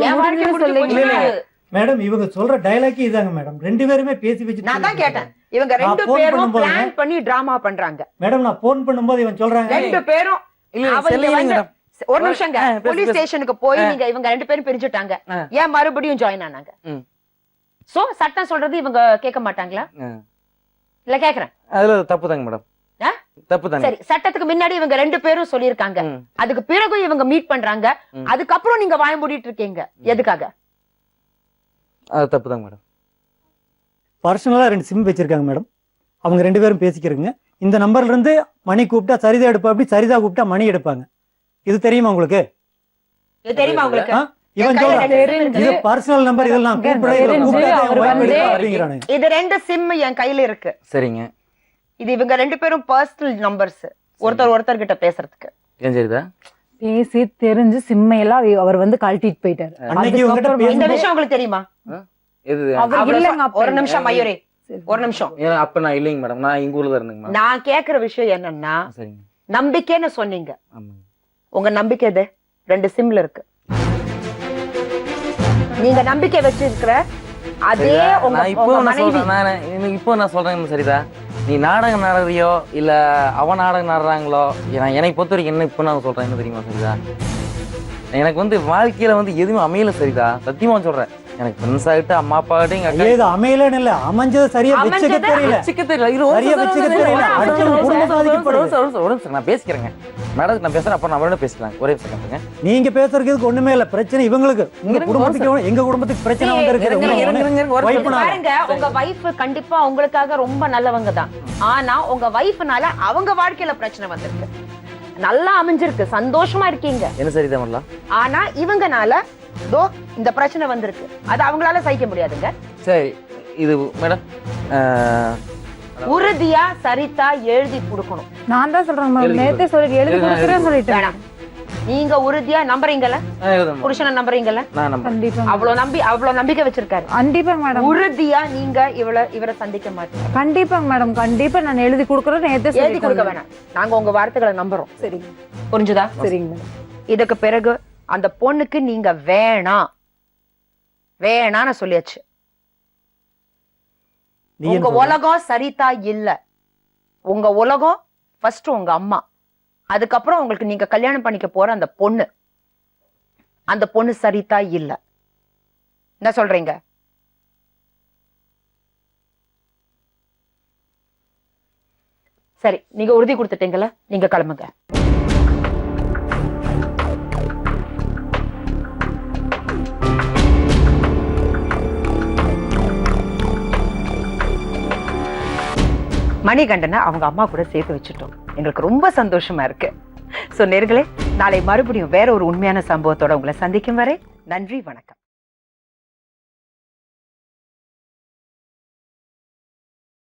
என் வாழ்க்கை முடிஞ்சு போச்சு மேடம். இவங்க சொல்ற டயலாக் இதாங்க மேடம். 2 பேருமே பேசி வச்சு நான் தான் கேட்டேன். இவங்க 2 பேரும் பிளான் பண்ணி டிராமா பண்றாங்க. மேடம் நான் போன் பண்ணும்போது இவன் சொல்றாங்க 2 பேரும் ஒரு நிமிஷங்க போலீஸ் ஸ்டேஷனுக்கு போய் நீங்க இவங்க 2 பேரும் பிரிஞ்சுட்டாங்க, ஏன் மறுபடியும் ஜாயின் ஆனாங்க? சோ சட்டம் சொல்றது இவங்க கேட்க மாட்டாங்களா? இல்ல கேக்குறேன். அதுல தப்பு தாங்க மேடம். தப்பு தாங்க. சரி, சட்டத்துக்கு முன்னாடி இவங்க 2 பேரும் சொல்லிருக்காங்க, அதுக்கு பிறகு இவங்க மீட் பண்றாங்க, அதுக்கப்புறம் நீங்க வாய மூடிட்டு இருக்கீங்க, எதுக்காக? அது தப்பு தாங்க மேடம். பர்சனலா 2 சிம் வச்சிருக்காங்க மேடம். அவங்க 2 பேரும் பேசிக்கிறீங்க. இந்த நம்பர்ல இருந்து மணி கூப்பிட்டா சரிதா எடுப்பா, அப்படி சரிதா கூப்பிட்டா மணி எடுப்பாங்க. இது தெரியுமா உங்களுக்கு? இது தெரியுமா உங்களுக்கு? இவன் சொல்றான் இது பர்சனல் நம்பர், இதெல்லாம் கூப்பிடுறாங்க. இது 2 சிம் என் கையில இருக்கு. சரிங்க. இது இவங்க 2 பேரும் பர்சனல் நம்பர்ஸ், ஒருத்தர் கிட்ட பேசுறதுக்கு. ஏன் சரிதா? பேசி தெரிஞ்சு சிம்மையெல்லாம் அவர் வந்து கழட்டிட்டு போயிட்டாரு. இந்த விஷயம் உங்களுக்கு தெரியுமா? ஒரு நிமிஷம் மயூரே, ஒரு நிமிஷம். அப்ப நான் இல்லைங்க மேடம், நான் இங்க ஊர்ல தான் இருந்தேங்க. நான் கேக்குற விஷயம் என்னன்னா, நம்பிக்கைன்னு சொன்னீங்க. உங்க நம்பிக்கை எது? 2 சிம்ல இருக்கு. நீங்க நம்பிக்கை வச்சிருக்கிற அதே உங்க மனைவி. இப்போ நான் சொல்றேன் சரிதா, நீ நாடகம் நாடுறியோ இல்ல அவன் நாடகம் நாடுறாங்களோ, எனக்கு பொறுத்த வரைக்கும் என்ன இப்போ நான் சொல்றேன் என்ன தெரியுமா சரிதா, எனக்கு வந்து வாழ்க்கையில வந்து எதுவுமே அமையல சரிதா, சத்தியமா சொல்றேன். எனக்கு ஃப்ரெண்ட்ஸ் ஆகிட்டு அம்மா அப்பா கிட்ட எங்க அக்கா இது அமையலன்னு இல்ல, அமைஞ்சது சரியா வெச்சுக்க தெரியல. சரியா வெச்சுக்க தெரியல. அடுத்து குடும்பம் சாதிக்கப்படுது. நான் பேசிக்கிறேங்க மேடம், நான் பேசுறேன், அப்ப நான் அவரோட பேசலாம். ஒரே செகண்ட்ங்க. நீங்க பேசுறதுக்கு ஒண்ணுமே இல்ல, பிரச்சனை இவங்களுக்கு. உங்க குடும்பத்துக்கு எங்க குடும்பத்துக்கு பிரச்சனை வந்திருக்கு. பாருங்க, உங்க வைஃப் கண்டிப்பா உங்களுக்காக ரொம்ப நல்லவங்க தான். ஆனா உங்க வைஃப்னால அவங்க வாழ்க்கையில பிரச்சனை வந்திருக்கு. நல்லா அமைஞ்சிருக்கு, சந்தோஷமா இருக்கீங்க, என்ன சரிதான் பண்ணலாம். ஆனா இவங்கனால தோ இந்த பிரச்சனை வந்திருக்கு. அது அவங்களால சகிக்க முடியாதுங்க. சரி, இது மேடம் உறுதியா சரிதா எழுதி கொடுக்கணும். நான் தான் சொல்றேன் மேம், நேத்தே சொல்லி எழுதி கொடுக்கறேன்னு சொல்லிட்டேன். நீங்க உறுதியா நம்புறீங்கல? புருஷனை நம்புறீங்கல? கண்டிப்பா. அவ்வளவு நம்பிக்கை வச்சிருக்காரு. கண்டிப்பா மேடம். உறுதியா நீங்க இவரை சந்திக்க மாட்டீங்க? கண்டிப்பாங்க மேடம், கண்டிப்பா நான் எழுதி கொடுக்கறேன். நேத்தே எழுதி கொடுக்க வேணாம், நாங்க உங்க வார்த்தைகளை நம்புறோம். சரிங்க, புரிஞ்சுதா? சரிங்க மேடம். இதுக்கு பிறகு அந்த பொண்ணுக்கு நீங்க வேணான்னு சொல்லியாச்சு. உங்க உலகம் சரிதா இல்ல. உங்க உலகம் ஃபர்ஸ்ட் உங்க அம்மா, அதுக்கப்புறம் உங்களுக்கு நீங்க கல்யாணம் பண்ணிக்க போற அந்த பொண்ணு சரிதா இல்ல. என்ன சொல்றீங்க? சரி, நீங்க உறுதி கொடுத்துட்டீங்கல்ல, நீங்க கிளம்புங்க. மணிகண்டனை அவங்க அம்மா கூட சேர்த்து வச்சுட்டோம். எங்களுக்கு ரொம்ப சந்தோஷமா இருக்கு. சோ நேர்களே, நாளை மறுபடியும் வேற ஒரு உண்மையான சம்பவத்தோட உங்களை சந்திக்கும் வரை நன்றி, வணக்கம்.